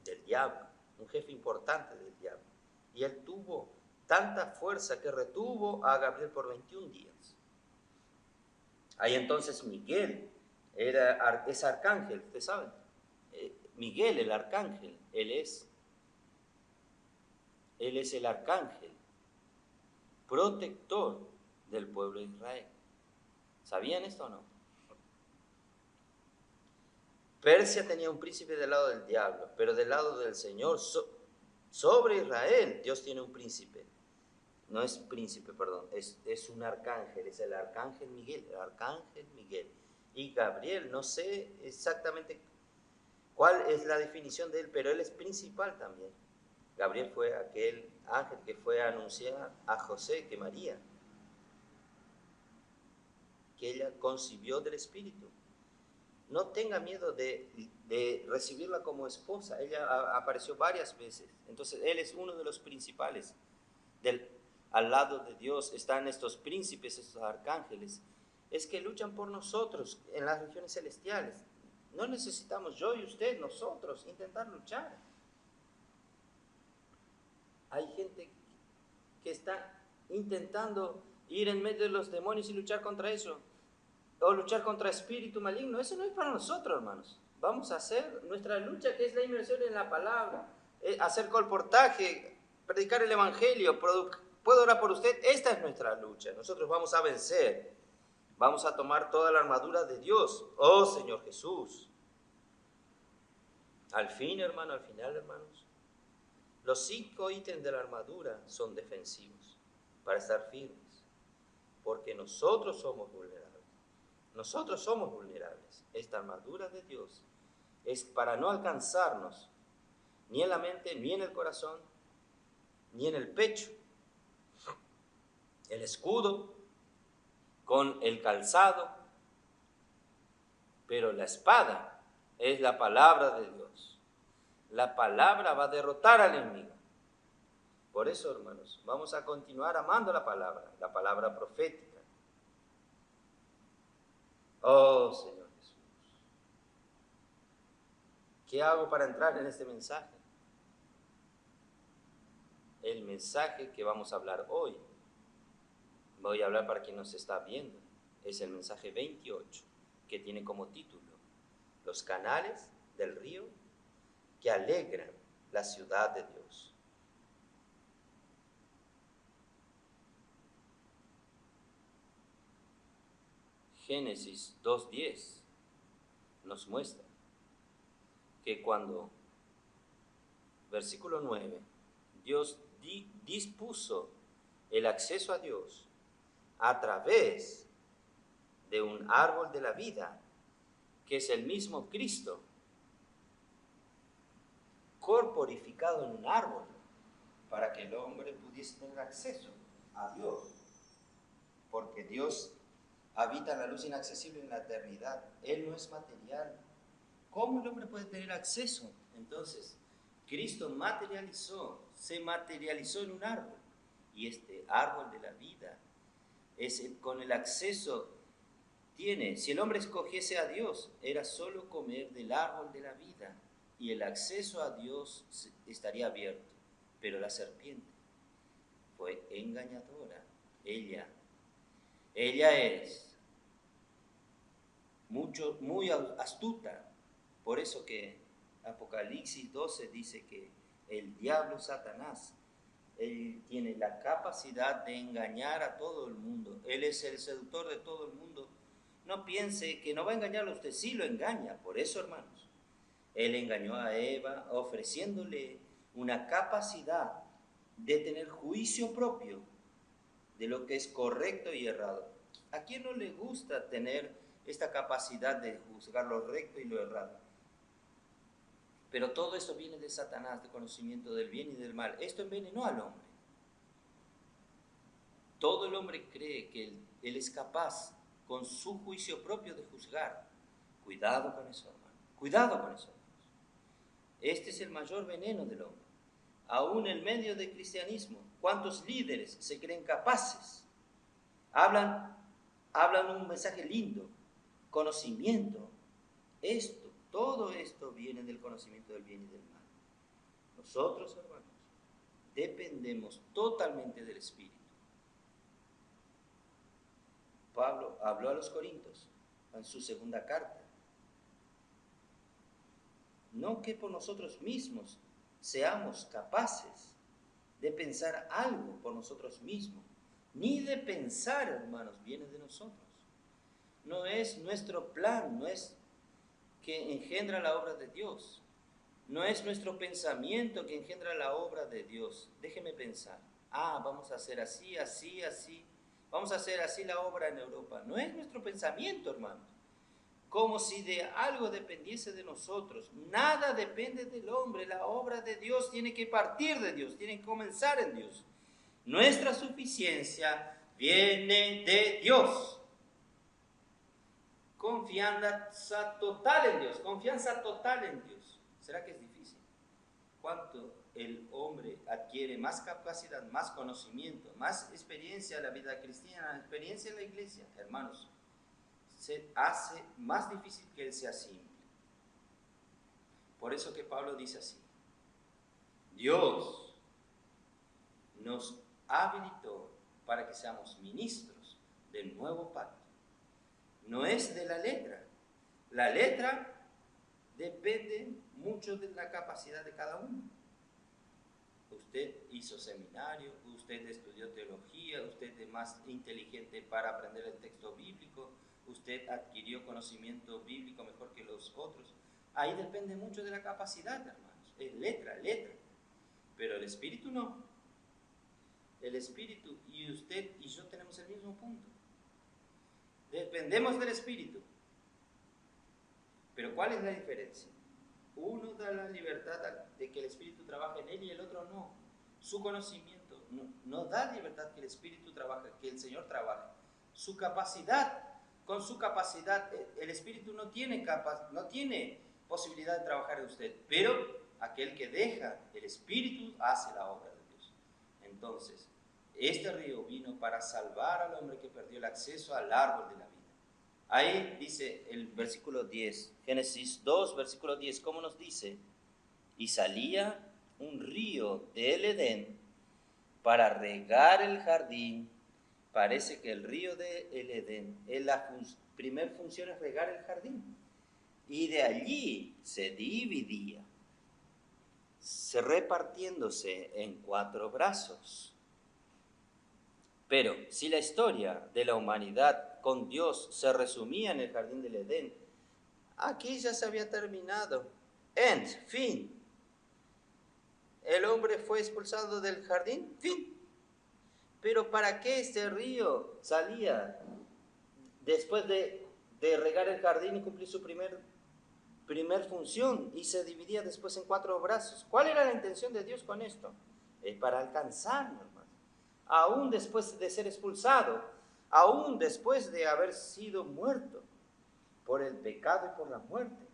del diablo, un jefe importante del diablo. Y él tuvo tanta fuerza que retuvo a Gabriel por 21 días. Ahí entonces Miguel es arcángel, ustedes saben. Miguel, el arcángel, él es el arcángel protector del pueblo de Israel. ¿Sabían esto o no? Persia tenía un príncipe del lado del diablo, pero del lado del Señor, sobre Israel, Dios tiene un príncipe. No es príncipe, perdón, es un arcángel, es el arcángel Miguel, Y Gabriel, no sé exactamente cuál es la definición de él, pero él es principal también. Gabriel fue aquel ángel que fue a anunciar a José que María, que ella concibió del Espíritu. No tenga miedo de recibirla como esposa. Ella apareció varias veces. Entonces, él es uno de los principales. Al lado de Dios están estos príncipes, estos arcángeles. Es que luchan por nosotros en las regiones celestiales. No necesitamos yo y usted, nosotros, intentar luchar. Hay gente que está intentando ir en medio de los demonios y luchar contra eso. O luchar contra espíritu maligno. Eso no es para nosotros, hermanos. Vamos a hacer nuestra lucha, que es la inmersión en la palabra, hacer colportaje, predicar el evangelio. ¿Puedo orar por usted? Esta es nuestra lucha. Nosotros vamos a vencer. Vamos a tomar toda la armadura de Dios. Oh Señor Jesús. Al final, hermanos, los 5 ítems de la armadura son defensivos para estar firmes, porque nosotros somos vulnerables. Esta armadura de Dios es para no alcanzarnos ni en la mente, ni en el corazón, ni en el pecho. El escudo con el calzado, pero la espada es la palabra de Dios. La palabra va a derrotar al enemigo. Por eso, hermanos, vamos a continuar amando la palabra profética. Oh, Señor Jesús. ¿Qué hago para entrar en este mensaje? El mensaje que vamos a hablar hoy, voy a hablar para quien nos está viendo, es el mensaje 28, que tiene como título: Los canales del río que alegran la ciudad de Dios. Génesis 2:10 nos muestra que cuando, versículo 9, Dios dispuso el acceso a Dios a través de un árbol de la vida, que es el mismo Cristo, corporificado en un árbol, para que el hombre pudiese tener acceso a Dios, porque Dios habita en la luz inaccesible en la eternidad. Él no es material, ¿Cómo el hombre puede tener acceso? Entonces, Cristo se materializó en un árbol. Y este árbol de la vida con el acceso tiene. Si el hombre escogiese a Dios, era solo comer del árbol de la vida y el acceso a Dios estaría abierto. Pero la serpiente fue engañadora. Ella es muy astuta. Por eso que Apocalipsis 12 dice que el diablo Satanás, él tiene la capacidad de engañar a todo el mundo. Él es el seductor de todo el mundo. No piense que no va a engañarlo, usted sí lo engaña. Por eso, hermanos, él engañó a Eva ofreciéndole una capacidad de tener juicio propio de lo que es correcto y errado. ¿A quién no le gusta tener esta capacidad de juzgar lo recto y lo errado? Pero todo esto viene de Satanás, de conocimiento del bien y del mal. Esto envenenó al hombre. Todo el hombre cree que él es capaz, con su juicio propio, de juzgar. Cuidado con eso, hermano. Cuidado con eso, hermanos. Este es el mayor veneno del hombre. Aún en medio del cristianismo, ¿cuántos líderes se creen capaces? Hablan un mensaje lindo, conocimiento. Todo esto viene del conocimiento del bien y del mal. Nosotros, hermanos, dependemos totalmente del Espíritu. Pablo habló a los Corintios en su segunda carta. No que por nosotros mismos seamos capaces de pensar algo por nosotros mismos, ni de pensar, hermanos, viene de nosotros. No es nuestro plan, no es que engendra la obra de Dios. No es nuestro pensamiento que engendra la obra de Dios. Déjeme pensar. Vamos a hacer así, así, así. Vamos a hacer así la obra en Europa. No es nuestro pensamiento, hermanos. Como si de algo dependiese de nosotros. Nada depende del hombre. La obra de Dios tiene que partir de Dios, tiene que comenzar en Dios. Nuestra suficiencia viene de Dios. Confianza total en Dios, confianza total en Dios. ¿Será que es difícil? ¿Cuánto el hombre adquiere más capacidad, más conocimiento, más experiencia en la vida cristiana, experiencia en la iglesia? Hermanos, se hace más difícil que él sea simple. Por eso que Pablo dice así: Dios nos habilitó para que seamos ministros del nuevo pacto. No es de la letra. La letra depende mucho de la capacidad de cada uno. Usted hizo seminario, usted estudió teología, usted es más inteligente para aprender el texto bíblico, usted adquirió conocimiento bíblico mejor que los otros. Ahí depende mucho de la capacidad, hermanos. Es letra. Pero el Espíritu no. El Espíritu y usted y yo tenemos el mismo punto. Dependemos del Espíritu. Pero ¿cuál es la diferencia? Uno da la libertad de que el Espíritu trabaje en él y el otro no. Su conocimiento no da libertad que el Espíritu trabaje, que el Señor trabaje. Su capacidad, con su capacidad, el Espíritu no tiene posibilidad de trabajar en usted, pero aquel que deja el Espíritu hace la obra de Dios. Entonces, este río vino para salvar al hombre que perdió el acceso al árbol de la vida. Ahí dice el versículo 10, Génesis 2, versículo 10, ¿cómo nos dice? Y salía un río del Edén para regar el jardín. Parece que el río del Edén, la primera función es regar el jardín. Y de allí se dividía, repartiéndose en 4 brazos. Pero si la historia de la humanidad con Dios se resumía en el jardín del Edén, aquí ya se había terminado. Fin. El hombre fue expulsado del jardín, fin. Pero ¿para qué este río salía después de regar el jardín y cumplir su primer función y se dividía después en 4 brazos? ¿Cuál era la intención de Dios con esto? Es para alcanzarnos, hermano. Aún después de ser expulsado, aún después de haber sido muerto por el pecado y por la muerte,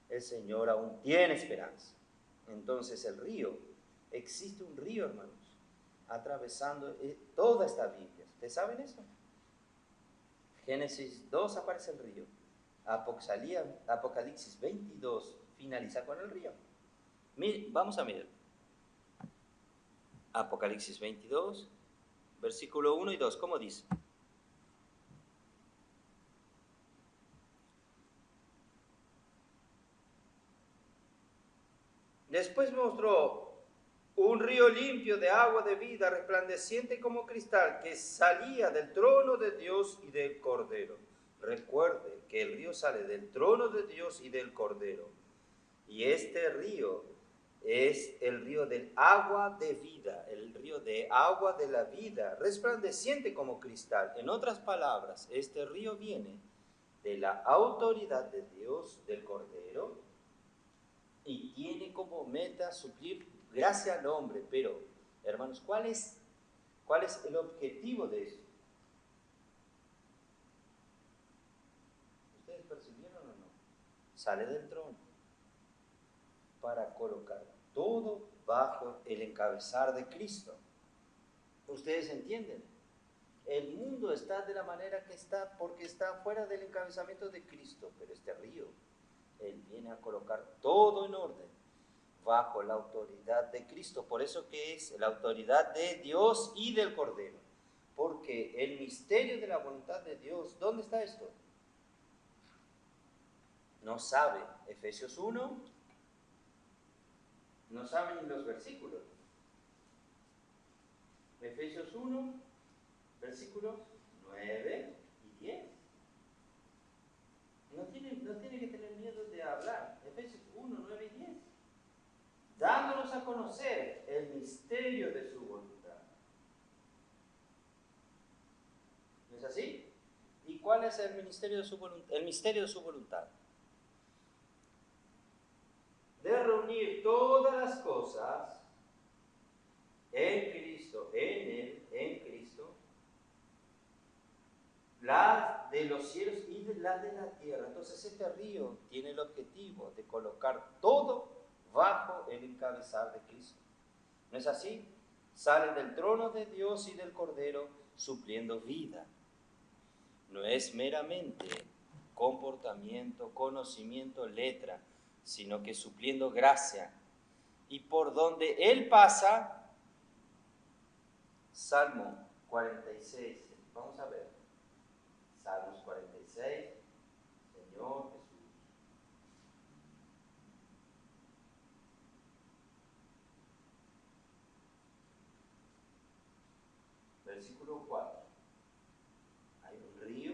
el Señor aún tiene esperanza. Entonces el río, existe un río, hermanos, atravesando toda esta Biblia. ¿Ustedes saben eso? Génesis 2 aparece el río. Apocalipsis 22 finaliza con el río. Vamos a mirar. Apocalipsis 22, versículo 1 y 2, ¿cómo dice? Después mostró un río limpio de agua de vida, resplandeciente como cristal, que salía del trono de Dios y del Cordero. Recuerde que el río sale del trono de Dios y del Cordero. Y este río es el río del agua de vida, el río de agua de la vida, resplandeciente como cristal. En otras palabras, este río viene de la autoridad de Dios, del Cordero, y tiene como meta suplir gracia al hombre. Pero, hermanos, ¿cuál es el objetivo de esto? ¿Ustedes percibieron o no? Sale del trono para colocar todo bajo el encabezar de Cristo. ¿Ustedes entienden? El mundo está de la manera que está porque está fuera del encabezamiento de Cristo, pero este río, Él viene a colocar todo en orden bajo la autoridad de Cristo. Por eso que es la autoridad de Dios y del Cordero. Porque el misterio de la voluntad de Dios, ¿dónde está esto? No sabe. Efesios 1, no saben ni los versículos. Efesios 1, versículos 9 y 10. No tiene que tener miedo de hablar. Efesios 1, 9 y 10. Dándonos a conocer el misterio de su voluntad. ¿No es así? ¿Y cuál es el misterio de su voluntad? El misterio de su voluntad. De reunir todas las cosas en Cristo, en Él, en Cristo, las de los cielos y las de la tierra. Entonces este río tiene el objetivo de colocar todo bajo el encabezar de Cristo. ¿No es así? Sale del trono de Dios y del Cordero supliendo vida. No es meramente comportamiento, conocimiento, letra, sino que supliendo gracia. Y por donde Él pasa, Salmo 46, vamos a ver, Salmos 46, Señor Jesús. Versículo 4. Hay un río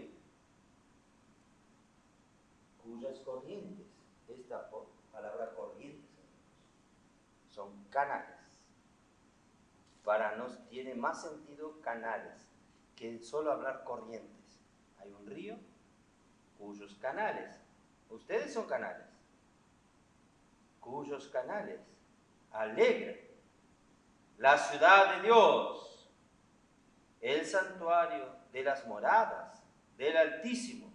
cuyas corrientes, esta palabra corrientes, son canales. Para nos tiene más sentido canales que solo hablar corrientes. Hay un río cuyos canales, ustedes son canales, cuyos canales alegran la ciudad de Dios, el santuario de las moradas del Altísimo.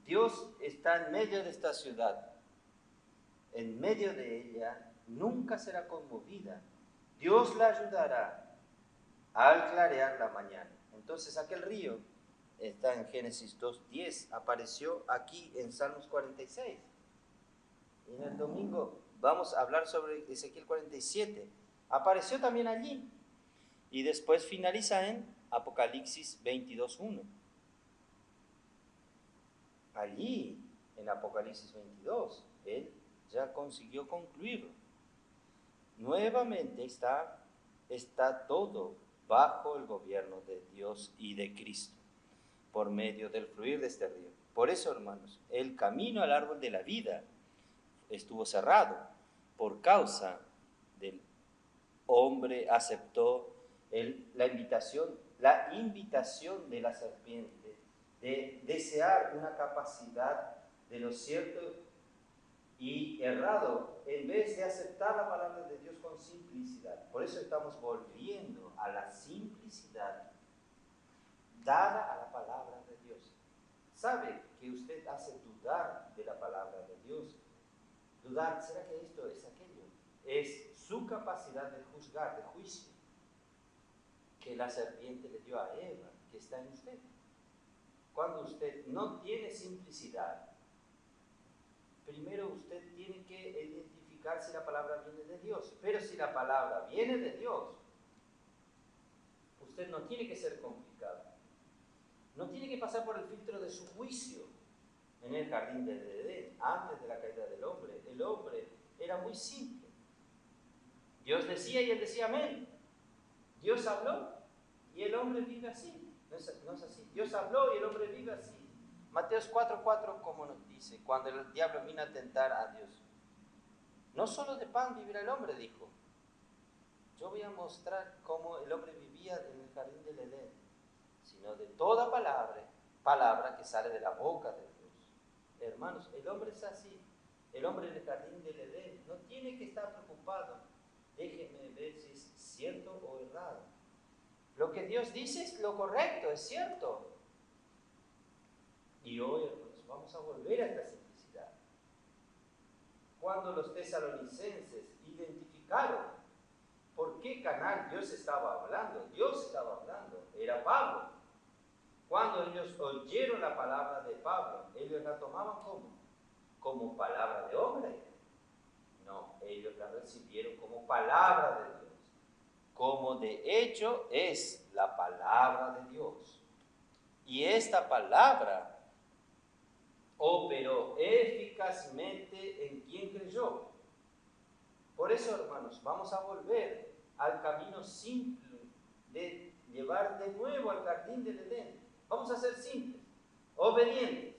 Dios está en medio de esta ciudad, en medio de ella nunca será conmovida. Dios la ayudará al clarear la mañana. Entonces aquel río está en Génesis 2:10, apareció aquí en Salmos 46. Y en el domingo vamos a hablar sobre Ezequiel 47. Apareció también allí. Y después finaliza en Apocalipsis 22:1. Allí, en Apocalipsis 22, él ya consiguió concluirlo. Nuevamente está todo bajo el gobierno de Dios y de Cristo, por medio del fluir de este río. Por eso, hermanos, el camino al árbol de la vida estuvo cerrado por causa del hombre aceptó la invitación de la serpiente de desear una capacidad de lo cierto y errado, en vez de aceptar la palabra de Dios con simplicidad. Por eso estamos volviendo a la simplicidad dada a la palabra de Dios. sabe que usted hace dudar de la palabra de Dios. Dudar, ¿será que esto es aquello? Es su capacidad de juzgar, de juicio, que la serpiente le dio a Eva, que está en usted. Cuando usted no tiene simplicidad, primero usted tiene que identificar si la palabra viene de Dios. Pero si la palabra viene de Dios, usted no tiene que ser complicado. No tiene que pasar por el filtro de su juicio. En el jardín del Edén, antes de la caída del hombre, el hombre era muy simple. Dios decía y él decía amén. Dios habló y el hombre vive así. No es así. Dios habló y el hombre vive así. Mateos 4:4, como nos dice, cuando el diablo vino a tentar a Dios. No solo de pan vivirá el hombre, dijo. Yo voy a mostrar cómo el hombre vivía en el jardín del Edén, sino de toda palabra que sale de la boca de Dios. Hermanos, el hombre es así. El hombre en el jardín del Edén no tiene que estar preocupado. Déjenme ver si es cierto o errado. Lo que Dios dice es lo correcto, es cierto. Y hoy, hermanos, vamos a volver a esta simplicidad. Cuando los tesalonicenses identificaron por qué canal Dios estaba hablando, era Pablo. Cuando ellos oyeron la palabra de Pablo, ellos la tomaban como palabra de hombre. No, ellos la recibieron como palabra de Dios. Como de hecho es la palabra de Dios. Y esta palabra operó eficazmente en quien creyó. Por eso, hermanos, vamos a volver al camino simple de llevar de nuevo al jardín del Edén. Vamos a ser simples, obedientes.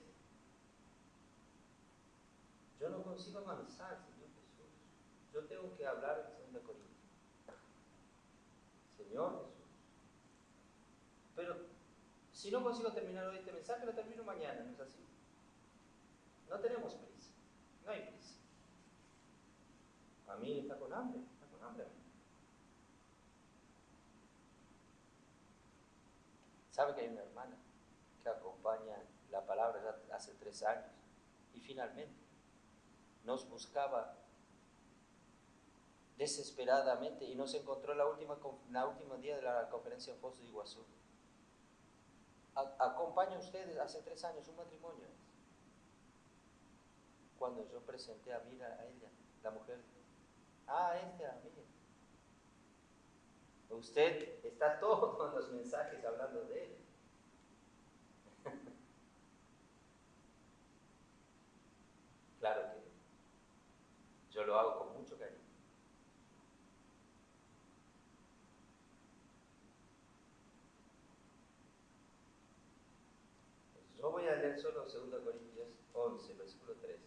Yo no consigo avanzar, Señor Jesús. Yo tengo que hablar en 2 Corintios. Señor Jesús. Pero si no consigo terminar hoy este mensaje, lo termino mañana, ¿no es así? No tenemos prisa, no hay prisa. A mí está con hambre. ¿Sabe que hay una hermana que acompaña la palabra ya hace 3 años y finalmente nos buscaba desesperadamente y nos encontró la última día de la conferencia en Foz de Iguazú? Acompaña a ustedes hace 3 años un matrimonio. Cuando yo presenté a Mira a ella, la mujer, mire, usted está todos los mensajes hablando de él. Claro que yo lo hago con mucho cariño. Yo voy a leer solo 2 Corintios 11, versículo 13.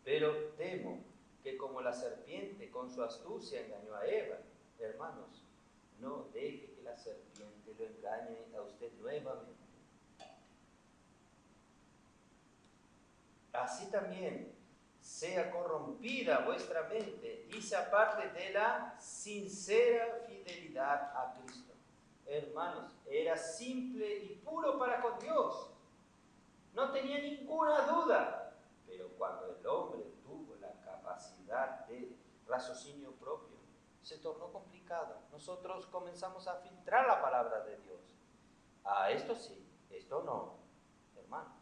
Pero temo que como la serpiente con su astucia engañó a Eva, hermanos, no deje que la serpiente lo engañe a usted nuevamente. Así también sea corrompida vuestra mente y se aparte de la sincera fidelidad a Cristo. Hermanos, era simple y puro para con Dios. No tenía ninguna duda. Pero cuando el hombre tuvo la capacidad de raciocinio propio, se tornó complicado. Nosotros comenzamos a filtrar la palabra de Dios. Esto sí, esto no. Hermanos,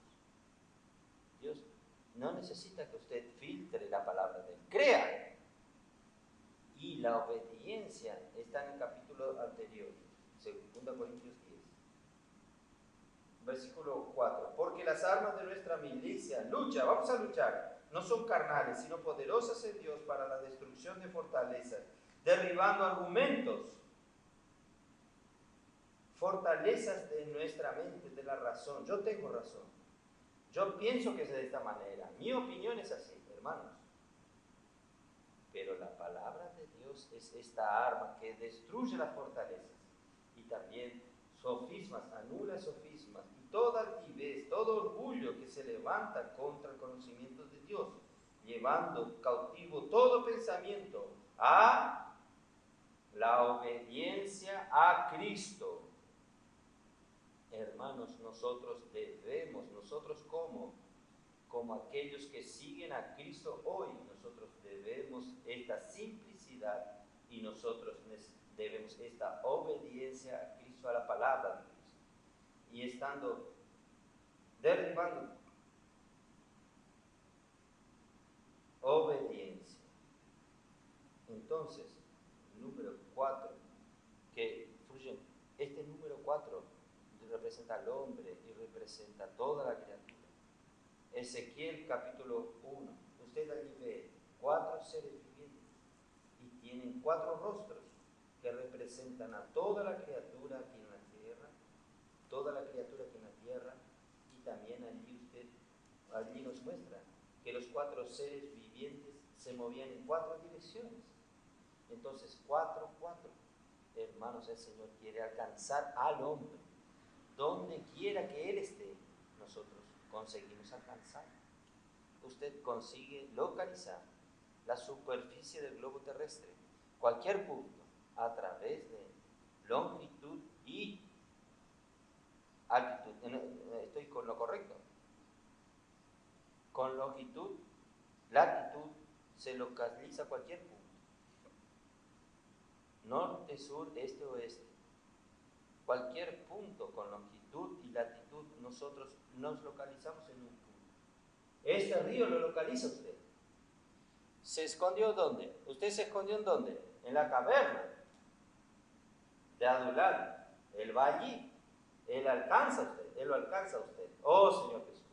Dios no necesita que usted filtre la palabra de Él. Crea. Y la obediencia está en el capítulo anterior, 2 Corintios 10. Versículo 4. Porque las armas de nuestra milicia, vamos a luchar, no son carnales, sino poderosas en Dios para la destrucción de fortalezas, derribando argumentos, fortalezas de nuestra mente, de la razón. Yo tengo razón. Yo pienso que es de esta manera. Mi opinión es así, hermanos. Pero la palabra de Dios es esta arma que destruye las fortalezas. Y también sofismas, anula sofismas. Y toda altivez, todo orgullo que se levanta contra el conocimiento de Dios. Llevando cautivo todo pensamiento a la obediencia a Cristo. hermanos, nosotros como aquellos que siguen a Cristo hoy, nosotros debemos esta simplicidad y nosotros debemos esta obediencia a Cristo, a la palabra de Cristo. Y estando derribando obediencia. Entonces, número 4, que fluyen, este número 4 representa al hombre y representa toda la criatura. Ezequiel capítulo 1, usted allí ve 4 seres vivientes y tienen 4 rostros que representan a toda la criatura aquí en la tierra, toda la criatura aquí en la tierra, y también allí nos muestra que los 4 seres vivientes se movían en 4 direcciones. Entonces, 4. Hermanos, el Señor quiere alcanzar al hombre. Donde quiera que Él esté, nosotros conseguimos alcanzar. Usted consigue localizar la superficie del globo terrestre, cualquier punto, a través de longitud y altitud. ¿Estoy con lo correcto? Con longitud, latitud, se localiza cualquier punto. Norte, sur, este, oeste. Cualquier punto con longitud y latitud, nosotros nos localizamos en un punto. Este río lo localiza usted. ¿Se escondió dónde? ¿Usted se escondió en dónde? En la caverna de Adulam. Él va allí. Él lo alcanza a usted. Oh Señor Jesús.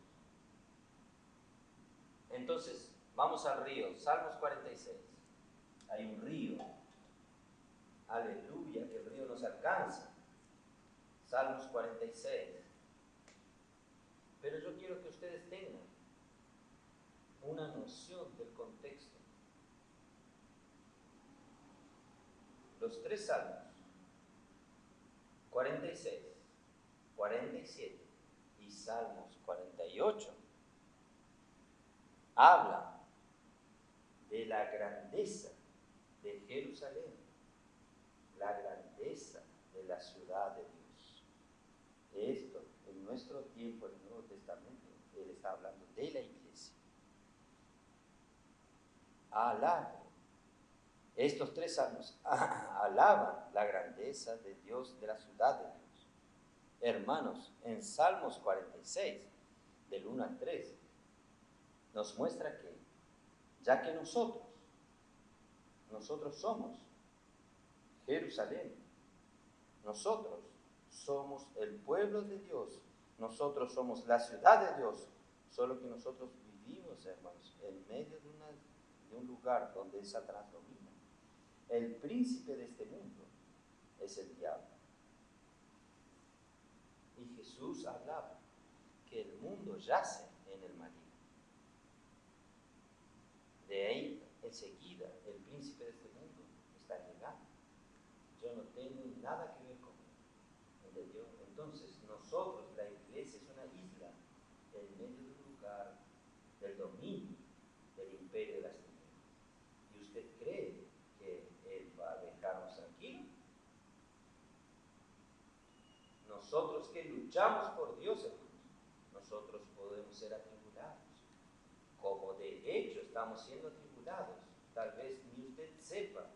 Entonces, vamos al río. Salmos 46. Hay un río. Aleluya, que el río nos alcanza. Salmos 46. Pero yo quiero que ustedes tengan una noción del contexto. Los 3 salmos, 46, 47 y Salmos 48, hablan de la grandeza de Jerusalén, la grandeza de la ciudad de Dios. Esto, en nuestro tiempo, en el Nuevo Testamento, Él está hablando de la iglesia. Alaben. Estos 3 salmos alaban la grandeza de Dios, de la ciudad de Dios. Hermanos, en Salmos 46, del 1 al 3, nos muestra que, ya que nosotros somos Jerusalén, nosotros somos el pueblo de Dios, nosotros somos la ciudad de Dios, solo que nosotros vivimos, hermanos, en medio de un lugar donde Satanás domina. El príncipe de este mundo es el diablo. Y Jesús hablaba que el mundo yace en el maligno. De ahí, enseguida, el príncipe de este mundo está llegando. Yo no tengo nada que ver con él. ¿Entendió? Entonces, nosotros, la iglesia, es una isla en medio de un lugar del dominio del imperio de las tinieblas. ¿Y usted cree que Él va a dejarnos tranquilos? Nosotros que luchamos por Dios, hermanos, nosotros podemos ser atribulados. Como de hecho estamos siendo atribulados, tal vez ni usted sepa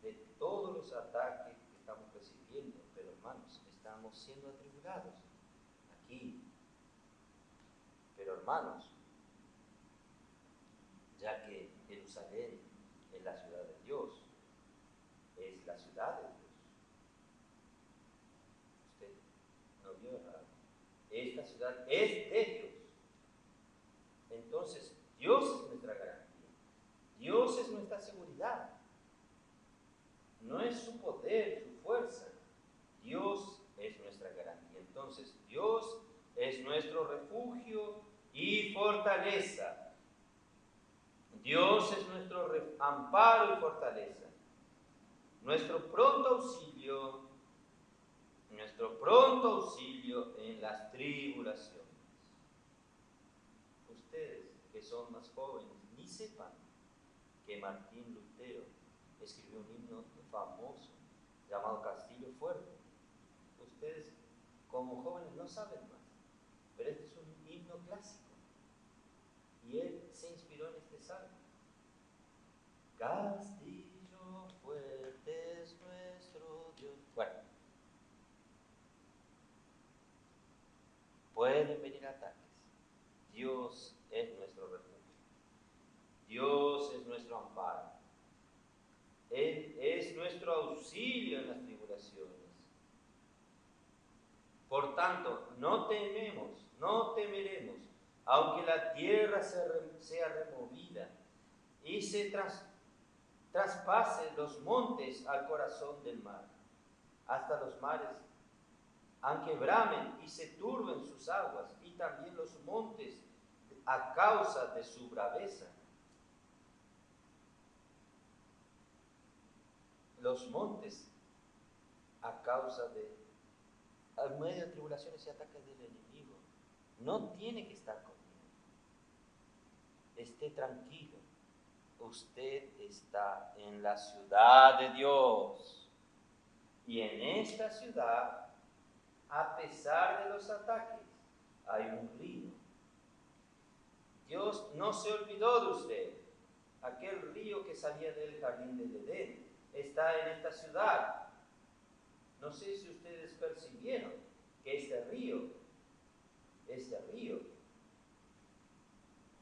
de todos los ataques que estamos recibiendo, pero hermanos, estamos siendo atribulados aquí. Pero hermanos, ya que Jerusalén es la ciudad de Dios, es la ciudad de Dios. Usted no vio nada. Esta ciudad es de Dios. Entonces, Dios es nuestra garantía. Dios es nuestra seguridad. No es su poder, su fuerza. Dios es nuestra garantía. Entonces, Dios es nuestro refugio y fortaleza. Dios es nuestro amparo y fortaleza. Nuestro pronto auxilio en las tribulaciones. Ustedes que son más jóvenes, ni sepan que Martín Lutero escribió un himno famoso llamado Castillo Fuerte. Ustedes como jóvenes no saben más, pero este es un himno clásico. Y él se inspiró en este salmo. Castillo fuerte es nuestro Dios. Bueno, pueden venir ataques. Dios es nuestro refugio. Dios es nuestro amparo. Él es nuestro auxilio en las tribulaciones. Por tanto, no tememos, no temeremos, aunque la tierra sea removida y se traspase los montes al corazón del mar, hasta los mares, aunque bramen y se turben sus aguas, y también los montes a causa de su braveza. Los montes a causa de, al medio de tribulaciones y ataques del enemigo, no tiene que estar con miedo. Esté tranquilo. Usted está en la ciudad de Dios. Y en esta ciudad, a pesar de los ataques, hay un río. Dios no se olvidó de usted. Aquel río que salía del jardín del Edén está en esta ciudad. No sé si ustedes percibieron que este río,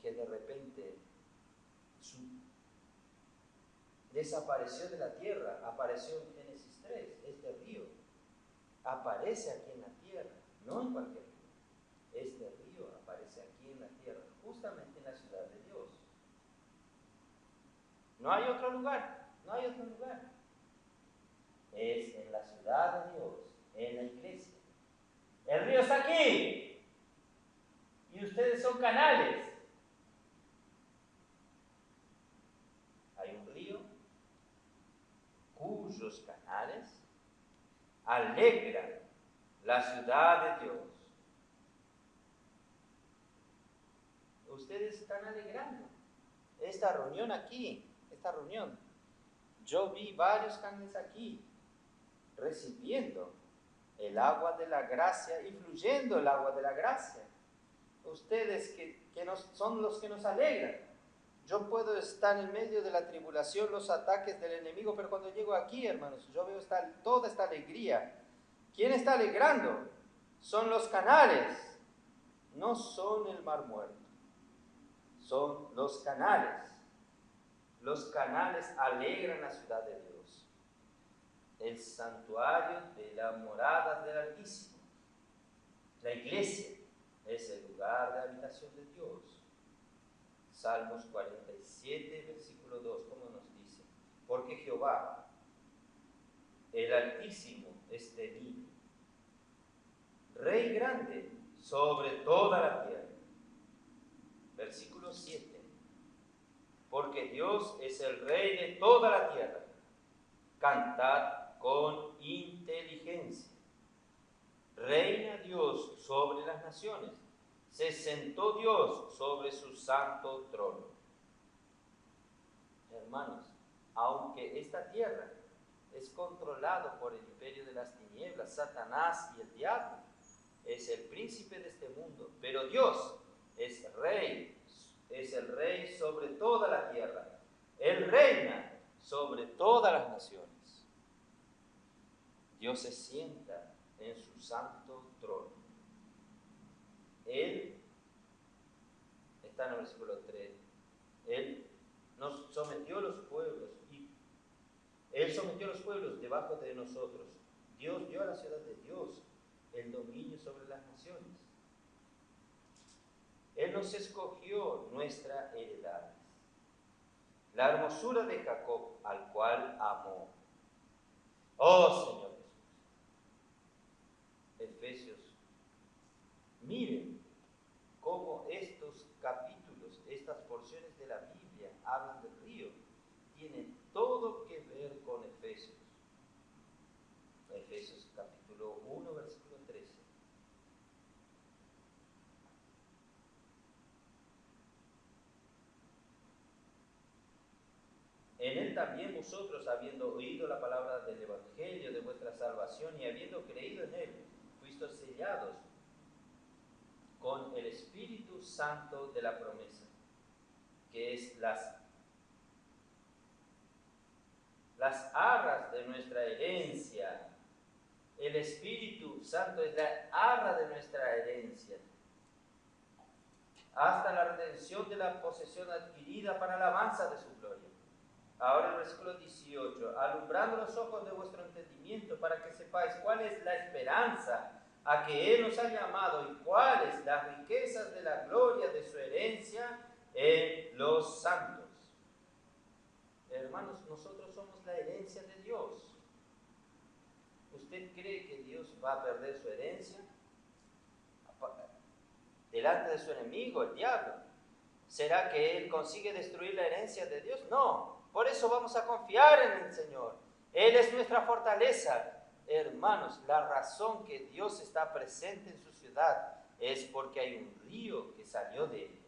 que de repente desapareció de la tierra, apareció en Génesis 3, este río aparece aquí en la tierra, no en cualquier río. Este río aparece aquí en la tierra, justamente en la ciudad de Dios. No hay otro lugar, no hay otro lugar. Es en la ciudad de Dios, en la iglesia. El río está aquí y ustedes son canales. Hay un río cuyos canales alegran la ciudad de Dios. Ustedes están alegrando esta reunión aquí, esta reunión. Yo vi varios canales aquí recibiendo el agua de la gracia y fluyendo el agua de la gracia. Ustedes que son los que nos alegran. Yo puedo estar en medio de la tribulación, los ataques del enemigo, pero cuando llego aquí, hermanos, yo veo toda esta alegría. ¿Quién está alegrando? Son los canales, no son el mar muerto. Son los canales. Los canales alegran la ciudad de Dios. El santuario de la morada del Altísimo. La iglesia es el lugar de habitación de Dios. Salmos 47, versículo 2, ¿cómo nos dice? Porque Jehová, el Altísimo, es temido, Rey grande sobre toda la tierra. Versículo 7. Porque Dios es el Rey de toda la tierra. Cantad con inteligencia. Reina Dios sobre las naciones. Se sentó Dios sobre su santo trono. Hermanos, aunque esta tierra es controlado por el imperio de las tinieblas, Satanás y el diablo, es el príncipe de este mundo, pero Dios es el rey sobre toda la tierra. Él reina sobre todas las naciones. Dios se sienta en su santo trono. Él está en el versículo 3. Él nos sometió a los pueblos y Él sometió a los pueblos debajo de nosotros. Dios dio a la ciudad de Dios el dominio sobre las naciones. Él nos escogió nuestra heredad, la hermosura de Jacob, al cual amó. Oh Señor Jesús. Efesios. Miren cómo estos capítulos, estas porciones de la Biblia hablan del río, tienen todo que ver con Efesios. Efesios capítulo 1, versículo 13. En él también vosotros, habiendo oído la palabra del evangelio de vuestra salvación y habiendo creído en él, visto sellados con el Espíritu Santo de la promesa, que es las arras de nuestra herencia. El Espíritu Santo es la arra de nuestra herencia, hasta la redención de la posesión adquirida para la alabanza de su gloria. Ahora el versículo 18, alumbrando los ojos de vuestro entendimiento para que sepáis cuál es la esperanza a que Él nos ha llamado y cuáles las riquezas de la gloria de su herencia en los santos. Hermanos, nosotros somos la herencia de Dios. ¿Usted cree que Dios va a perder su herencia delante de su enemigo, el diablo? ¿Será que Él consigue destruir la herencia de Dios? No. Por eso vamos a confiar en el Señor. Él es nuestra fortaleza. Hermanos, la razón que Dios está presente en su ciudad es porque hay un río que salió de ella.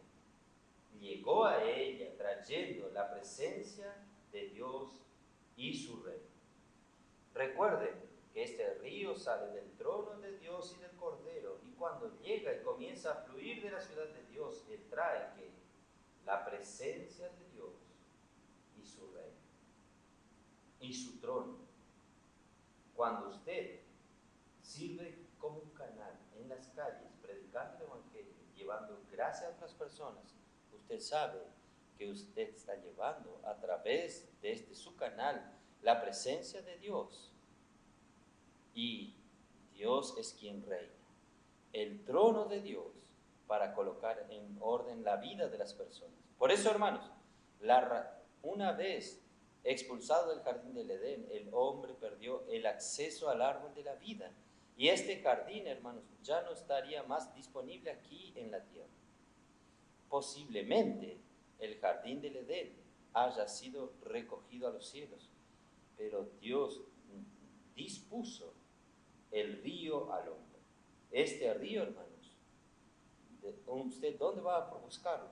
Llegó a ella trayendo la presencia de Dios y su rey. Recuerden que este río sale del trono de Dios y del Cordero, y cuando llega y comienza a fluir de la ciudad de Dios, Él trae que la presencia de Dios y su rey y su trono. Cuando usted sirve como un canal en las calles, predicando el Evangelio, llevando gracia a otras personas, usted sabe que usted está llevando a través de su canal la presencia de Dios. Y Dios es quien reina. El trono de Dios para colocar en orden la vida de las personas. Por eso, hermanos, una vez expulsado del jardín del Edén, el hombre perdió el acceso al árbol de la vida. Y este jardín, hermanos, ya no estaría más disponible aquí en la tierra. Posiblemente el jardín del Edén haya sido recogido a los cielos, pero Dios dispuso el río al hombre. Este río, hermanos, ¿usted dónde va a buscarlo?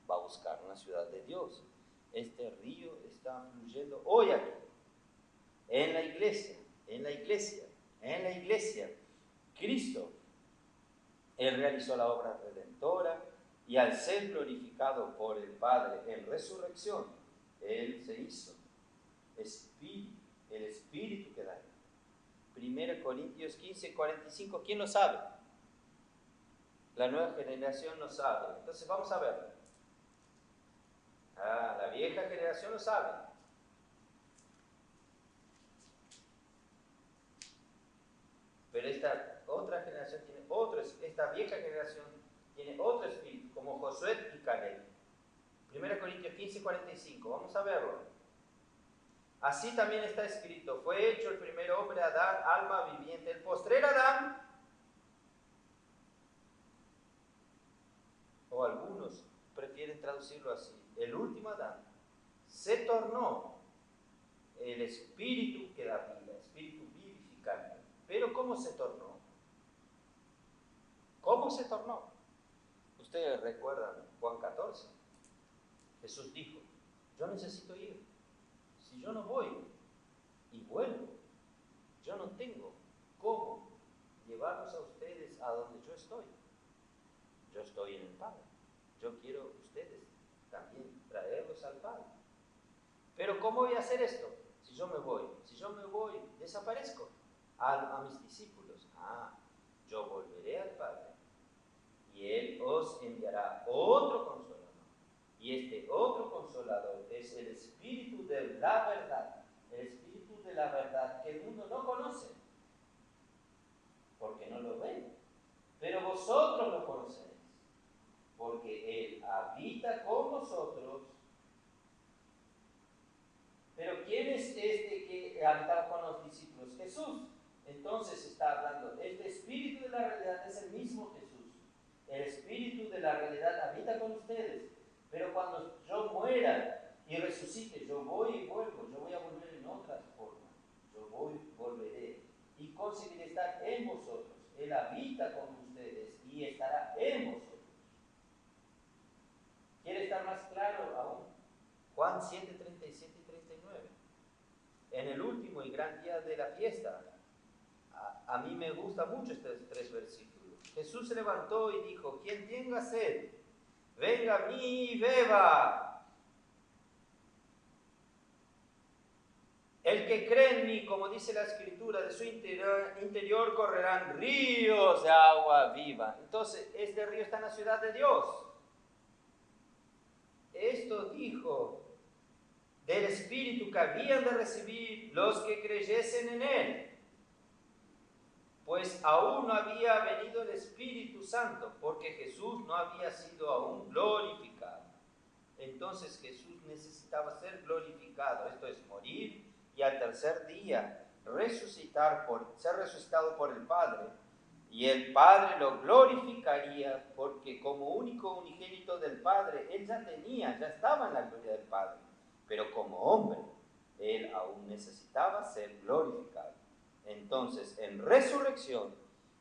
Va a buscar en la ciudad de Dios. Este río está fluyendo hoy aquí, en la iglesia, en la iglesia, en la iglesia. Cristo, Él realizó la obra redentora y al ser glorificado por el Padre en resurrección, Él se hizo Espíritu, el Espíritu que da. 1 Corintios 15, 45, ¿quién lo sabe? La nueva generación lo sabe. Entonces vamos a ver. La vieja generación lo sabe. Pero esta otra generación tiene otro, esta vieja generación tiene otro espíritu, como Josué y Caleb. 1 Corintios 15, 45, vamos a verlo. Así también está escrito, fue hecho el primer hombre Adán, alma viviente. El postrer Adán, o algunos prefieren traducirlo así, el último Adán, se tornó el espíritu que da vida, espíritu vivificante. Pero ¿cómo se tornó? ¿Cómo se tornó? Ustedes recuerdan Juan 14. Jesús dijo, yo necesito ir. Si yo no voy y vuelvo, yo no tengo cómo llevarlos a ustedes a donde yo estoy. Yo estoy en el Padre. Yo quiero ustedes también traerlos al Padre. Pero ¿cómo voy a hacer esto? Si yo me voy, desaparezco a mis discípulos. Yo volveré al Padre y Él os enviará otro consolador. Y este otro consolador es el Espíritu de la verdad, el Espíritu de la verdad que el mundo no conoce, porque no lo ven, pero vosotros lo conocéis, porque Él habita con vosotros. Pero ¿quién es este que habitaba con los discípulos? Jesús. Entonces está hablando, este Espíritu de la realidad es el mismo Jesús. El Espíritu de la realidad habita con ustedes. Pero cuando yo muera y resucite, yo voy y vuelvo, yo voy a volver en otra forma. Yo volveré y conseguiré estar en vosotros. Él habita con ustedes y estará en vosotros. ¿Quiere estar más claro aún? Juan 7, 37 y 39. En el último y gran día de la fiesta, a mí me gusta mucho estos 3 versículos. Jesús se levantó y dijo: quien tenga sed, venga a mí y beba. El que cree en mí, como dice la Escritura, de su interior correrán ríos de agua viva. Entonces, este río está en la ciudad de Dios. Esto dijo del Espíritu que habían de recibir los que creyesen en Él. Pues aún no había venido el Espíritu Santo, porque Jesús no había sido aún glorificado. Entonces Jesús necesitaba ser glorificado, esto es, morir y al tercer día ser resucitado por el Padre. Y el Padre lo glorificaría porque como único unigénito del Padre, Él ya estaba en la gloria del Padre. Pero como hombre, Él aún necesitaba ser glorificado. Entonces, en resurrección,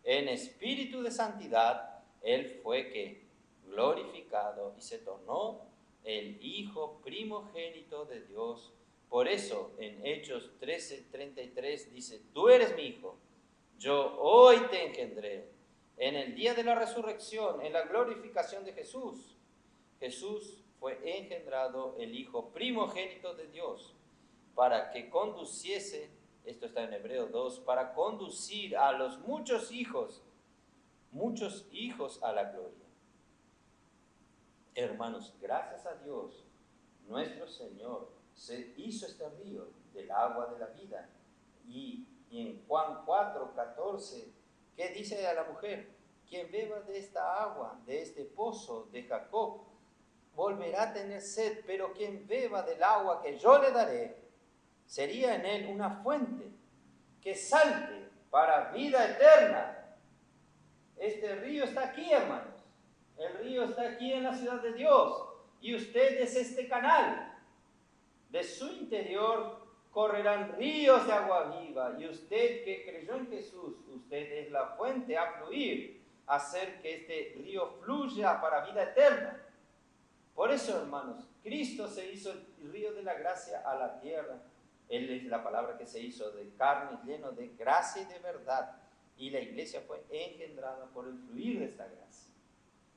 en espíritu de santidad, Él fue que glorificado y se tornó el Hijo primogénito de Dios. Por eso, en Hechos 13:33 dice: tú eres mi Hijo, yo hoy te engendré. En el día de la resurrección, en la glorificación de Jesús, Jesús fue engendrado el Hijo primogénito de Dios para que conduciese, esto está en Hebreos 2, para conducir a los muchos hijos a la gloria. Hermanos, gracias a Dios, nuestro Señor se hizo este río del agua de la vida. Y en Juan 4:14, ¿qué dice a la mujer? Quien beba de esta agua, de este pozo de Jacob, volverá a tener sed, pero quien beba del agua que yo le daré, sería en él una fuente que salte para vida eterna. Este río está aquí, hermanos. El río está aquí en la ciudad de Dios. Y usted es este canal. De su interior correrán ríos de agua viva. Y usted que creyó en Jesús, usted es la fuente a fluir, a hacer que este río fluya para vida eterna. Por eso, hermanos, Cristo se hizo el río de la gracia a la tierra. Él es la palabra que se hizo de carne, lleno de gracia y de verdad. Y la iglesia fue engendrada por el fluir de esta gracia.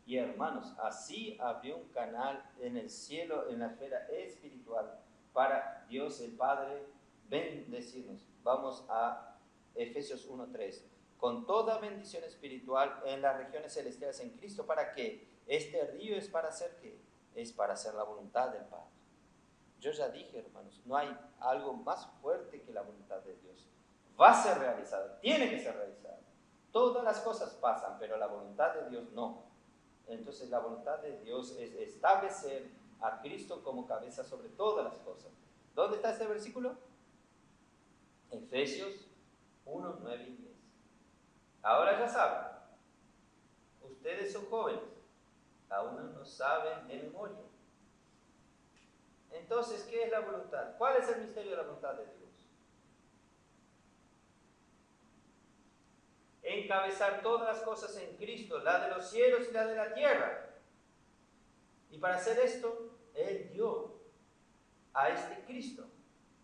Y hermanos, así abrió un canal en el cielo, en la esfera espiritual, para Dios el Padre bendecirnos. Vamos a Efesios 1:3. Con toda bendición espiritual en las regiones celestiales en Cristo, ¿para qué? Este río es para hacer ¿qué? Es para hacer la voluntad del Padre. Yo ya dije, hermanos, no hay algo más fuerte que la voluntad de Dios. Va a ser realizada, tiene que ser realizada. Todas las cosas pasan, pero la voluntad de Dios no. Entonces la voluntad de Dios es establecer a Cristo como cabeza sobre todas las cosas. ¿Dónde está este versículo? Efesios 1:9 y 10. Ahora ya saben, ustedes son jóvenes, aún no saben de memoria. Entonces, ¿qué es la voluntad? ¿Cuál es el misterio de la voluntad de Dios? Encabezar todas las cosas en Cristo, la de los cielos y la de la tierra. Y para hacer esto, Él dio a este Cristo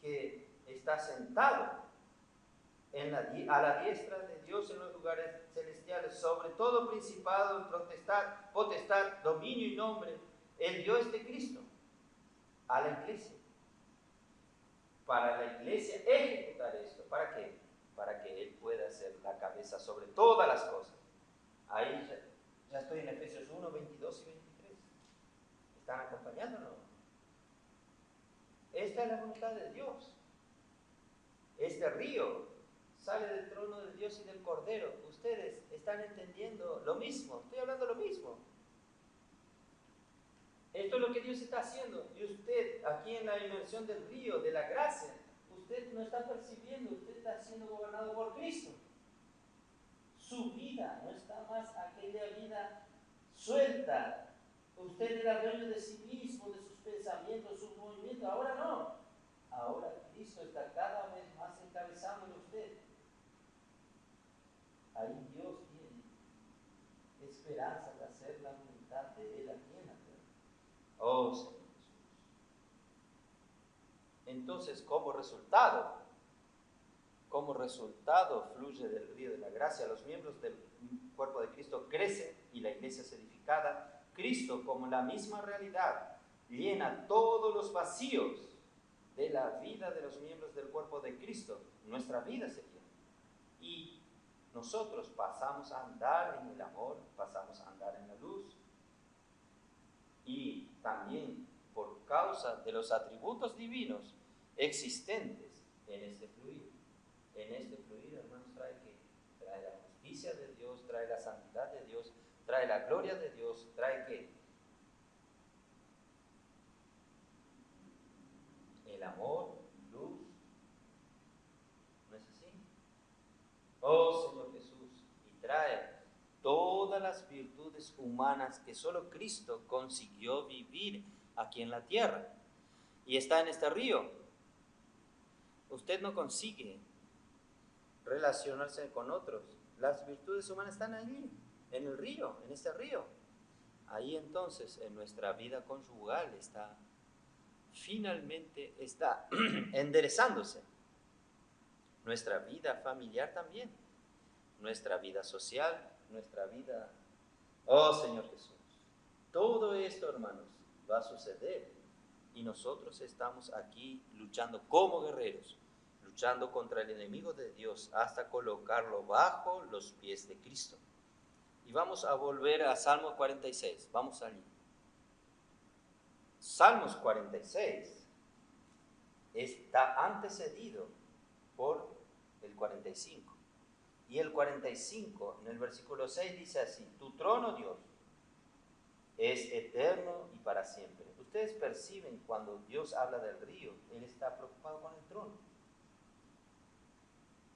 que está sentado a la diestra de Dios en los lugares celestiales, sobre todo principado, potestad, dominio y nombre. Él dio este Cristo a la iglesia, para la iglesia ejecutar esto. ¿Para qué? Para que Él pueda ser la cabeza sobre todas las cosas. Ahí ya estoy en Efesios 1, 22 y 23. ¿Están acompañándonos? Esta es la voluntad de Dios. Este río sale del trono de Dios y del Cordero. Ustedes están entendiendo lo mismo. Estoy hablando lo mismo. Esto es lo que Dios está haciendo. Y usted, aquí en la dimensión del río, de la gracia, usted no está percibiendo, usted está siendo gobernado por Cristo. Su vida no está más aquella vida suelta. Usted era dueño de sí mismo, de sus pensamientos, sus movimientos. Ahora no. Ahora Cristo está cada vez más encabezándole a usted. Ahí Dios tiene esperanza de hacer la voluntad de Él aquí en la tierra. Oh Señor Jesús. Entonces, como resultado como resultado fluye del río de la gracia, los miembros del cuerpo de Cristo crecen y la iglesia es edificada. Cristo, como la misma realidad, llena todos los vacíos de la vida de los miembros del cuerpo de Cristo. Nuestra vida se llena. Y nosotros pasamos a andar en el amor, pasamos a andar en la luz. Y también por causa de los atributos divinos existentes en este fluir. En este fluir, hermanos, trae la justicia de Dios, trae la santidad de Dios, trae la gloria de Dios, trae ¿qué? El amor, luz. ¿No es así? Oh Señor Jesús, y trae todas las virtudes humanas que solo Cristo consiguió vivir aquí en la tierra. Y está en este río. Usted no consigue relacionarse con otros. Las virtudes humanas están allí, en el río, en este río. Ahí entonces en nuestra vida conyugal finalmente está enderezándose. Nuestra vida familiar también, nuestra vida social, nuestra vida... Oh Señor Jesús, todo esto, hermanos, va a suceder y nosotros estamos aquí luchando como guerreros, luchando contra el enemigo de Dios hasta colocarlo bajo los pies de Cristo. Y vamos a volver a Salmos 46, vamos allí. Salmos 46 está antecedido por el 45. Y el 45 en el versículo 6 dice así: tu trono, Dios, es eterno y para siempre. Ustedes perciben cuando Dios habla del río, Él está preocupado con el trono.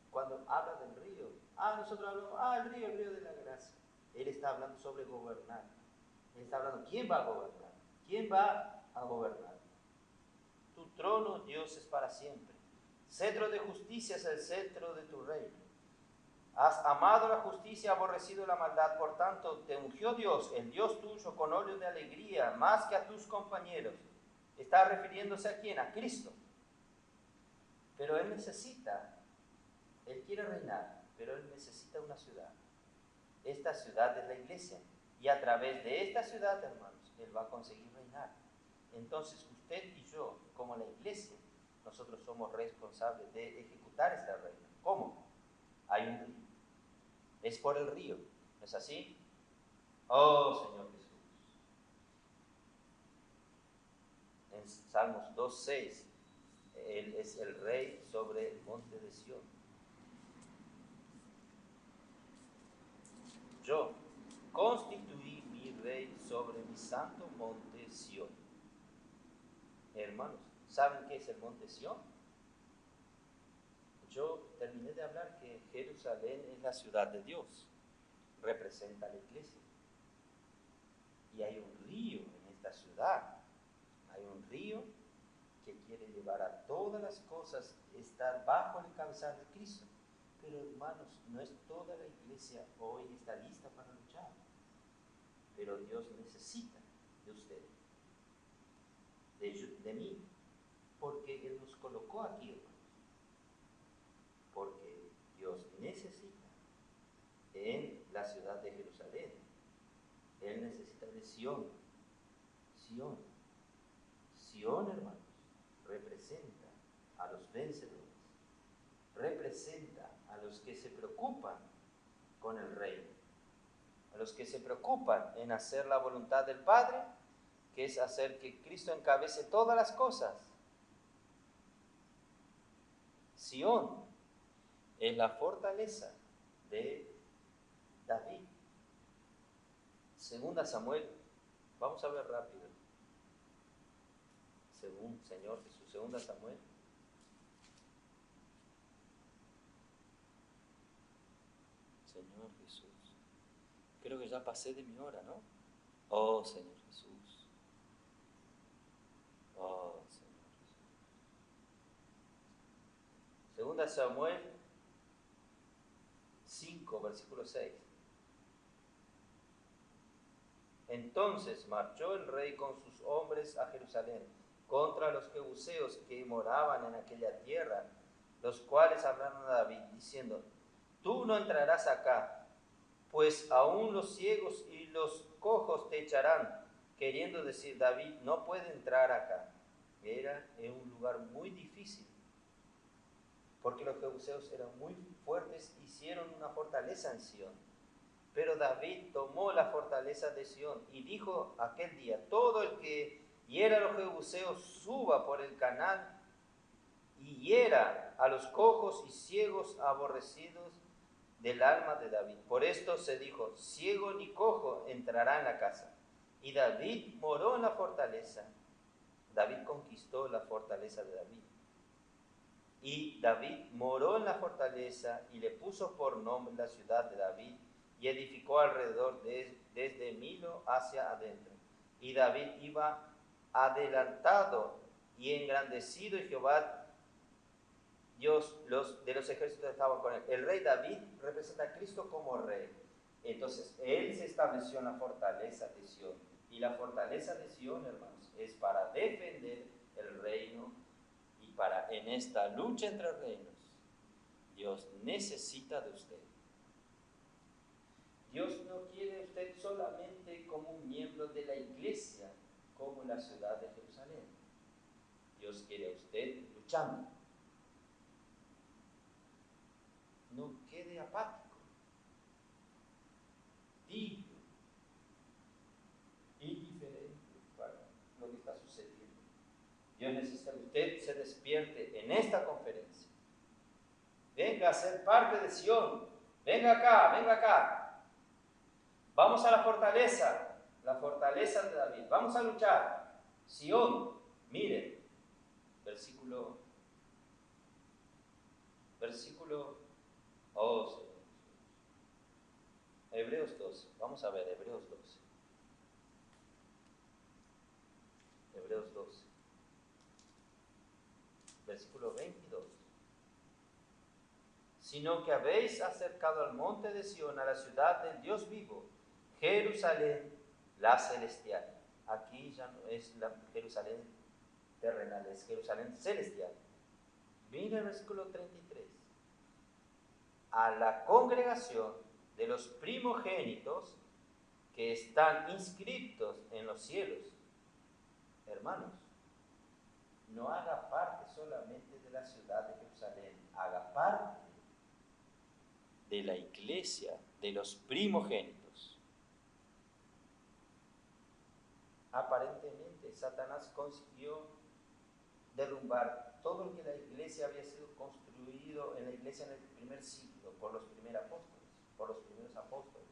Cuando habla del río, nosotros hablamos, el río de la gracia. Él está hablando sobre gobernar. Él está hablando, ¿quién va a gobernar? ¿Quién va a gobernar? Tu trono, Dios, es para siempre. Cetro de justicia es el cetro de tu reino. Has amado la justicia, aborrecido la maldad, por tanto te ungió Dios, el Dios tuyo, con óleo de alegría, más que a tus compañeros. Está refiriéndose a quién, a Cristo. Pero Él quiere reinar, pero Él necesita una ciudad. Esta ciudad es la iglesia. Y a través de esta ciudad, hermanos, Él va a conseguir reinar. Entonces usted y yo, como la iglesia, nosotros somos responsables de ejecutar este reino. ¿Cómo? Hay un río. Es por el río, ¿no es así? Oh Señor Jesús. En Salmos 2:6, Él es el rey sobre el monte de Sión. Yo constituí mi rey sobre mi santo monte Sión. Hermanos, ¿saben qué es el monte Sión? Yo terminé de hablar que Jerusalén es la ciudad de Dios, representa a la iglesia. Y hay un río en esta ciudad, hay un río que quiere llevar a todas las cosas, estar bajo el cabezal de Cristo. Pero hermanos, no es toda la iglesia hoy está lista para luchar. Pero Dios necesita de usted, de mí, porque Él nos colocó aquí, hermanos. Porque Dios necesita en la ciudad de Jerusalén. Él necesita de Sión. Sión, hermanos, representa a los vencedores. Representa a los que se preocupan con el reino. A los que se preocupan en hacer la voluntad del Padre, que es hacer que Cristo encabece todas las cosas. Sión es la fortaleza de David. Segunda Samuel, vamos a ver rápido. Según Señor Jesús, segunda Samuel. Señor Jesús, creo que ya pasé de mi hora, ¿no? Oh Señor Jesús. Oh Señor Jesús. Segunda Samuel 5, versículo 6. Entonces marchó el rey con sus hombres a Jerusalén contra los jebuseos que moraban en aquella tierra los cuales hablaron a David, diciendo, tú no entrarás acá, pues aún los ciegos y los cojos te echarán, queriendo decir, David no puede entrar acá. Era en un lugar muy difícil, porque los jebuseos eran muy fuertes, hicieron una fortaleza en Sión. Pero David tomó la fortaleza de Sión y dijo aquel día, todo el que hiera a los jebuseos suba por el canal y hiera a los cojos y ciegos aborrecidos del alma de David. Por esto se dijo, ciego ni cojo entrará en la casa. Y David moró en la fortaleza. David conquistó la fortaleza de David. Y David moró en la fortaleza y le puso por nombre la ciudad de David y edificó alrededor desde Milo hacia adentro. Y David iba adelantado y engrandecido, y Jehová, Dios de los ejércitos, estaba con él. El rey David representa a Cristo como rey. Entonces, él se estableció en la fortaleza de Sión. Y la fortaleza de Sión, hermanos, es para defender el reino. Y para en esta lucha entre reinos, Dios necesita de usted. Dios no quiere a usted solamente como un miembro de la iglesia, como en la ciudad de Jerusalén. Dios quiere a usted luchando. No quede apático, tibio, indiferente para lo que está sucediendo. Dios necesita que usted se despierte en esta conferencia. Venga a ser parte de Sión. Venga acá, venga acá. Vamos a la fortaleza de David. Vamos a luchar. Sión, mire, versículo, oh Señor. Hebreos 12, vamos a ver Hebreos 12. Hebreos 12, versículo 22. Sino que habéis acercado al monte de Sión, a la ciudad del Dios vivo, Jerusalén, la celestial. Aquí ya no es la Jerusalén terrenal, es Jerusalén celestial. Mira el versículo 33. A la congregación de los primogénitos que están inscritos en los cielos. Hermanos, no haga parte solamente de la ciudad de Jerusalén, haga parte de la iglesia de los primogénitos. Aparentemente, Satanás consiguió derrumbar todo lo que la iglesia había sido construido en la iglesia en el primer siglo, por los primeros apóstoles.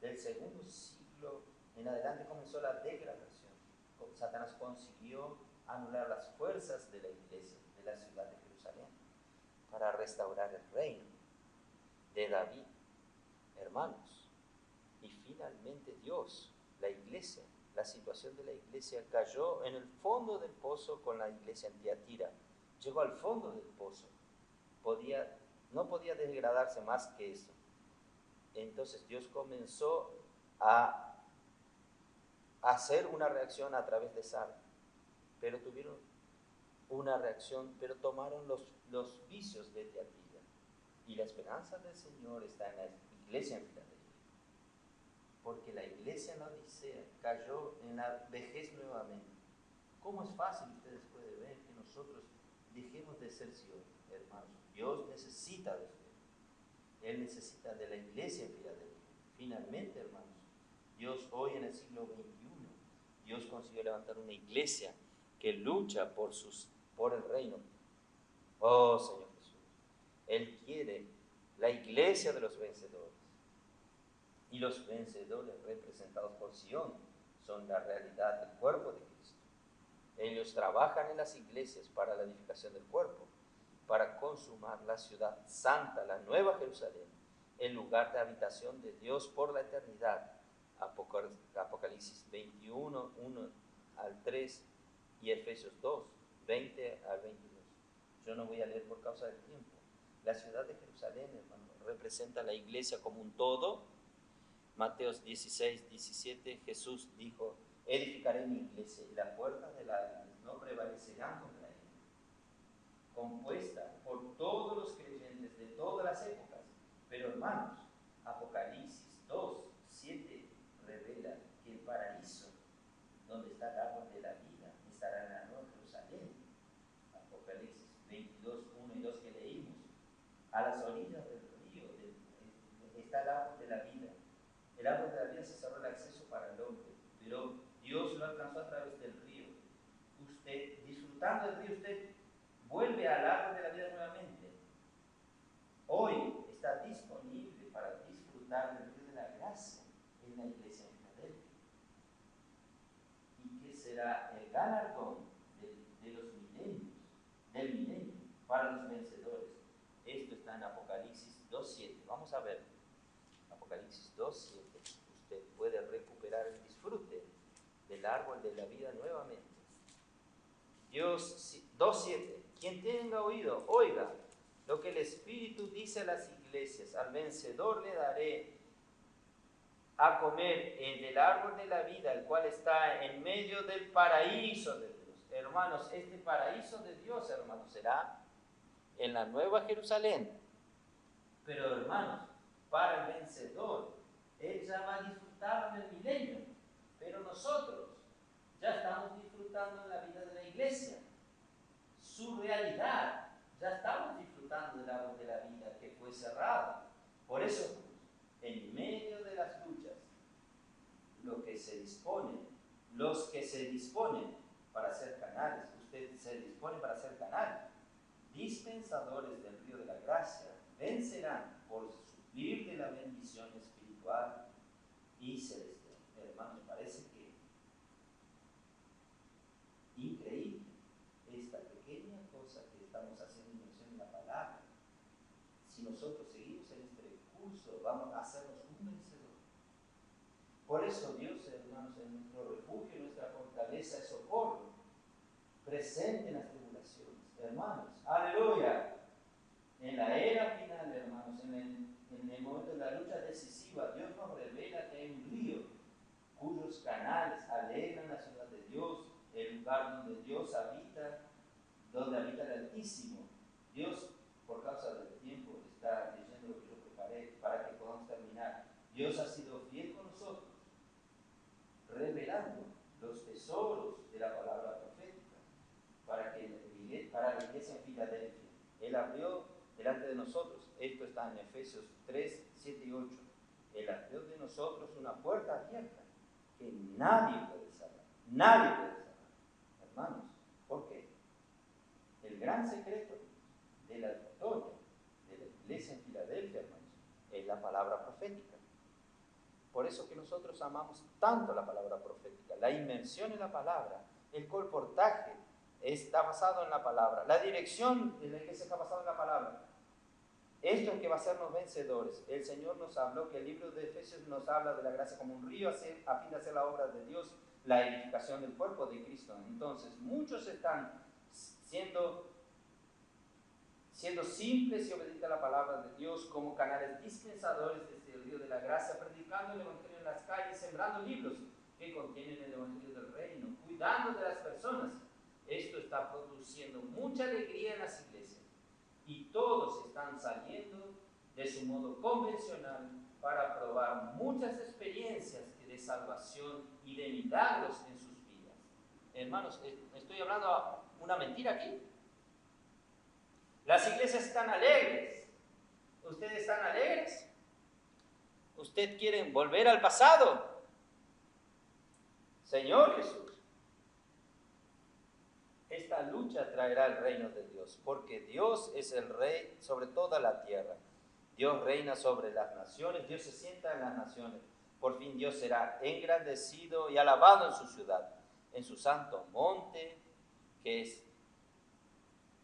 Del segundo siglo en adelante comenzó la degradación. Satanás consiguió anular las fuerzas de la iglesia, de la ciudad de Jerusalén, para restaurar el reino de David, hermanos. Y finalmente Dios, la iglesia, la situación de la iglesia cayó en el fondo del pozo con la iglesia en Tiatira. Llegó al fondo del pozo. No podía degradarse más que eso. Entonces Dios comenzó a hacer una reacción a través de Sara. Pero tuvieron una reacción, pero tomaron los vicios de Tiatira. Y la esperanza del Señor está en la iglesia en Filadelfia. Porque la iglesia en la Odisea cayó en la vejez nuevamente. ¿Cómo es fácil, ustedes pueden ver, que nosotros dejemos de ser Sion, hermanos? Dios necesita de usted. Él necesita de la iglesia en Filadelfia. Finalmente, hermanos, Dios hoy en el siglo XXI, Dios consiguió levantar una iglesia que lucha por el reino. Oh, Señor Jesús. Él quiere la iglesia de los vencedores. Y los vencedores representados por Sion son la realidad del cuerpo de Cristo. Ellos trabajan en las iglesias para la edificación del cuerpo, para consumar la ciudad santa, la nueva Jerusalén, el lugar de habitación de Dios por la eternidad. Apocalipsis 21, 1 al 3 y Efesios 2, 20 al 22. Yo no voy a leer por causa del tiempo. La ciudad de Jerusalén, hermano, representa la iglesia como un todo. Mateos 16, 17, Jesús dijo, edificaré mi iglesia y las puertas de la no prevalecerán contra ella, compuesta por todos hermanos, Apocalipsis 2:7 revela que el paraíso, donde está el árbol de la vida, estará en la Nueva Jerusalén. Apocalipsis 22:1 y 2 que leímos. A las orillas del río está el árbol de la vida. El árbol de la vida se cerró el acceso para el hombre, pero Dios lo alcanzó a través del río. Usted, disfrutando del río, usted vuelve al árbol de la vida nuevamente. Hoy está disponible para disfrutar del río de la gracia en la iglesia de Filadelfia. ¿Y qué será el galardón de los milenios, del milenio, para los vencedores? Esto está en Apocalipsis 2:7. Vamos a ver. Apocalipsis 2:7. Usted puede recuperar el disfrute del árbol de la vida nuevamente. Dios 2:7. Quien tenga oído, oiga lo que el Espíritu dice a las iglesias. Al vencedor le daré a comer del árbol de la vida, el cual está en medio del paraíso de Dios. Hermanos, este paraíso de Dios, hermanos, será en la Nueva Jerusalén. Pero, hermanos, para el vencedor, él ya va a disfrutar del milenio. Pero nosotros ya estamos disfrutando en la vida de la iglesia. Su realidad, ya estamos disfrutando del árbol de la vida que fue cerrado. Por eso, en medio de las luchas, los que se disponen para ser canales, usted se dispone para ser canal, dispensadores del río de la gracia, vencerán por suplir de la bendición espiritual y celestial. Hermanos, parece que increíble esta pequeña cosa que estamos haciendo en mención de la palabra. Si nosotros seguimos en este curso, vamos a hacernos un vencedor. Por eso Dios, hermanos, es nuestro refugio, nuestra fortaleza, es socorro, presente en las tribulaciones. Hermanos, aleluya. En la era final, hermanos, en el momento de la lucha decisiva, Dios nos revela que hay un río cuyos canales alegran la ciudad de Dios, el lugar donde Dios habita, donde habita el Altísimo. Dios, por causa del tiempo, está leyendo lo que yo preparé para que podamos terminar. Dios ha sido fiel con nosotros, revelando los tesoros de la palabra profética para la iglesia en Filadelfia. Él abrió delante de nosotros, esto está en Efesios 3:7 y 8. Él abrió de nosotros una puerta abierta que nadie puede cerrar. Nadie puede cerrar. Hermanos, ¿por qué? El gran secreto de la victoria de la iglesia en Filadelfia, hermanos, es la palabra profética. Por eso que nosotros amamos tanto la palabra profética. La inmersión en la palabra, el colportaje está basado en la palabra. La dirección de la iglesia está basada en la palabra. Esto es que va a hacernos vencedores. El Señor nos habló que el libro de Efesios nos habla de la gracia como un río a fin de hacer la obra de Dios, la edificación del cuerpo de Cristo. Entonces, muchos están siendo simples y obedientes a la palabra de Dios como canales dispensadores desde el río de la gracia, predicando el Evangelio en las calles, sembrando libros que contienen el Evangelio del Reino, cuidando de las personas. Esto está produciendo mucha alegría en las iglesias y todos están saliendo de su modo convencional para probar muchas experiencias de salvación y de milagros en sus vidas. Hermanos, ¿estoy hablando una mentira aquí? Las iglesias están alegres. ¿Ustedes están alegres? ¿Usted quiere volver al pasado? Señor Jesús, esta lucha traerá el reino de Dios, porque Dios es el rey sobre toda la tierra. Dios reina sobre las naciones, Dios se sienta en las naciones. Por fin Dios será engrandecido y alabado en su ciudad, en su santo monte, que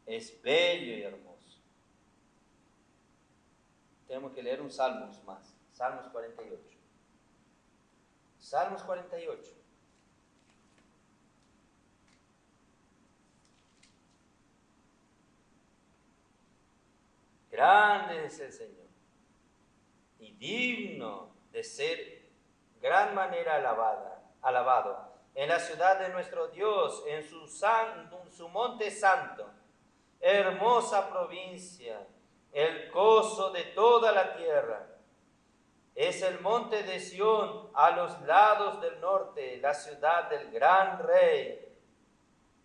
es bello y hermoso. Tenemos que leer un Salmos más, Salmos 48. Salmos 48. Grande es el Señor y digno de ser gran manera alabado en la ciudad de nuestro Dios, en su monte santo. Hermosa provincia, el gozo de toda la tierra. Es el monte de Sión a los lados del norte, la ciudad del gran rey.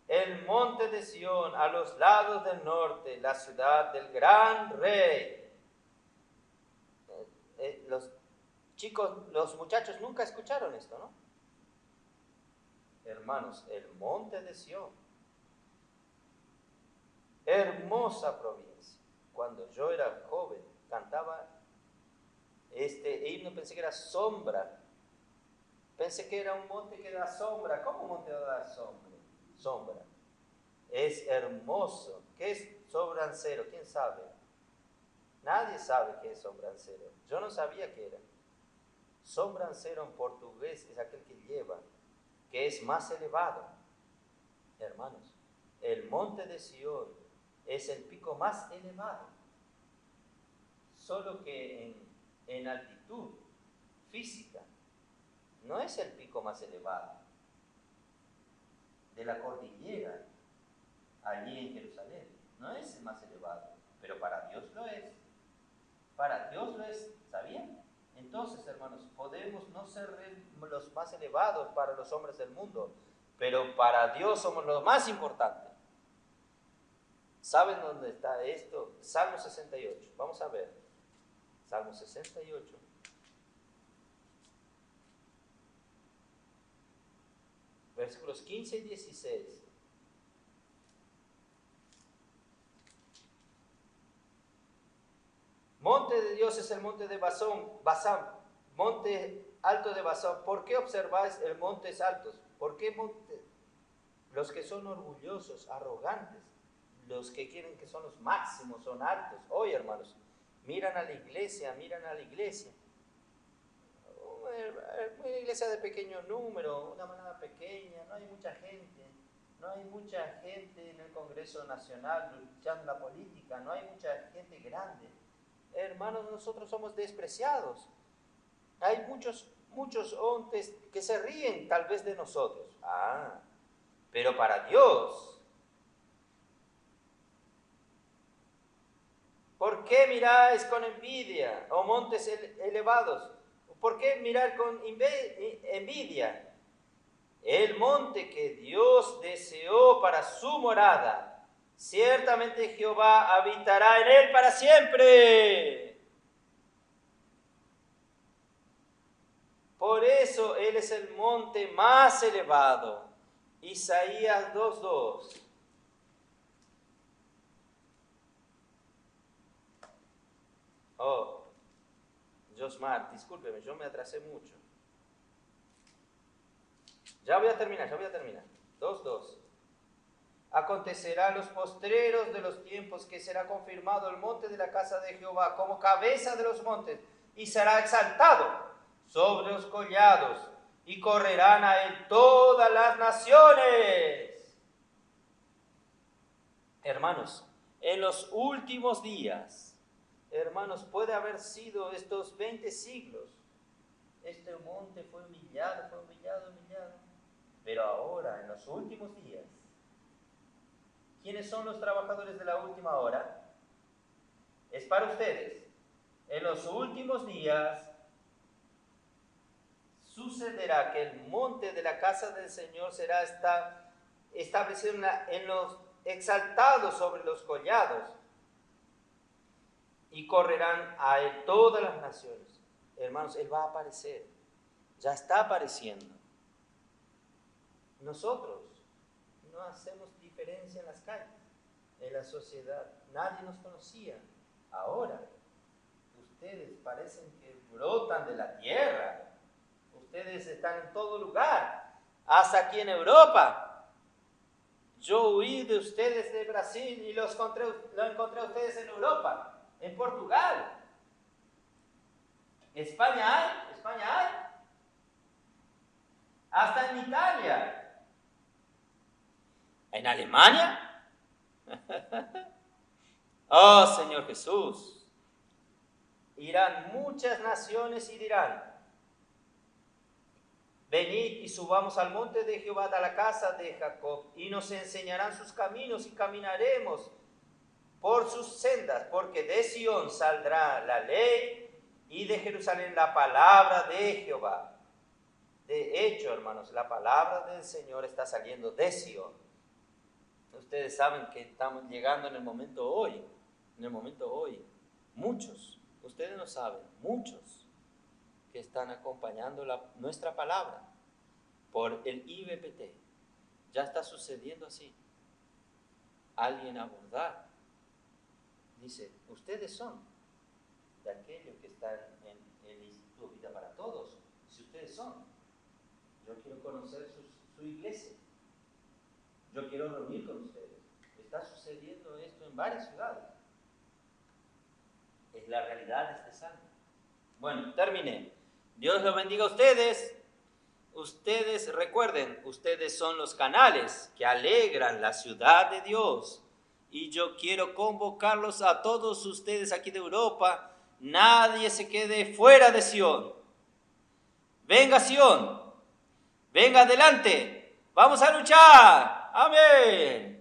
El monte de Sión a los lados del norte, la ciudad del gran rey. Los chicos, los muchachos nunca escucharon esto, ¿no? Hermanos, el monte de Sión. Hermosa provincia. Cuando yo era joven, cantaba este himno, pensé que era sombra. Pensé que era un monte que da sombra. ¿Cómo un monte da sombra? Sombra. Es hermoso. ¿Qué es sobrancero? ¿Quién sabe? Nadie sabe qué es sobrancero. Yo no sabía qué era. Sobrancero en portugués es aquel que lleva, que es más elevado. Hermanos, el monte de Sión es el pico más elevado. Solo que en altitud física no es el pico más elevado de la cordillera allí en Jerusalén. No es el más elevado, pero para Dios lo es. Para Dios lo es, ¿sabían? Entonces, hermanos, podemos no ser los más elevados para los hombres del mundo, pero para Dios somos los más importantes. ¿Saben dónde está esto? Salmo 68. Vamos a ver. Salmo 68. Versículos 15 y 16. Monte de Dios es el monte de Basán, monte alto de Basán. ¿Por qué observáis el montes altos? ¿Por qué monte? Los que son orgullosos, arrogantes, los que quieren que son los máximos, son altos. Hoy, hermanos, miran a la iglesia. Una iglesia de pequeño número, una manada pequeña, no hay mucha gente. No hay mucha gente en el Congreso Nacional luchando la política, no hay mucha gente grande. Hermanos, nosotros somos despreciados. Hay muchos hombres que se ríen tal vez de nosotros. Pero para Dios, ¿por qué miráis con envidia, oh montes elevados? ¿Por qué mirar con envidia el monte que Dios deseó para su morada? Ciertamente Jehová habitará en él para siempre. Por eso él es el monte más elevado. Isaías 2:2. Josmar, discúlpeme, yo me atrasé mucho. Ya voy a terminar. 2:2. Acontecerá en los postreros de los tiempos que será confirmado el monte de la casa de Jehová como cabeza de los montes, y será exaltado sobre los collados, y correrán a él todas las naciones. Hermanos, en los últimos días, hermanos, puede haber sido estos 20 siglos. Este monte fue humillado. Pero ahora, en los últimos días, ¿quiénes son los trabajadores de la última hora? Es para ustedes. En los últimos días sucederá que el monte de la casa del Señor será establecido en los exaltados sobre los collados, y correrán a él todas las naciones. Hermanos, él va a aparecer. Ya está apareciendo. Nosotros no hacemos diferencia en las calles, en la sociedad. Nadie nos conocía. Ahora, ustedes parecen que brotan de la tierra. Ustedes están en todo lugar, hasta aquí en Europa. Yo huí de ustedes de Brasil y lo encontré a ustedes en Europa, en Portugal. España hay. Hasta en Italia. ¿En Alemania? Oh, Señor Jesús. Irán muchas naciones y dirán: venid y subamos al monte de Jehová, a la casa de Jacob, y nos enseñarán sus caminos, y caminaremos por sus sendas, porque de Sión saldrá la ley y de Jerusalén la palabra de Jehová. De hecho, hermanos, la palabra del Señor está saliendo de Sion. Ustedes saben que estamos llegando en el momento hoy. Muchos, ustedes no saben, muchos que están acompañando nuestra palabra por el IBPT. Ya está sucediendo así. Alguien abordar, dice, ustedes son de aquellos que están en el Instituto Vida para Todos. Si ustedes son, yo quiero conocer su iglesia. Yo quiero reunir con ustedes. Está sucediendo esto en varias ciudades. Es la realidad de este salmo. Bueno, terminé. Dios los bendiga a ustedes. Ustedes, recuerden, ustedes son los canales que alegran la ciudad de Dios. Y yo quiero convocarlos a todos ustedes aquí de Europa. Nadie se quede fuera de Sion. Venga Sion. Venga adelante. Vamos a luchar. Amén.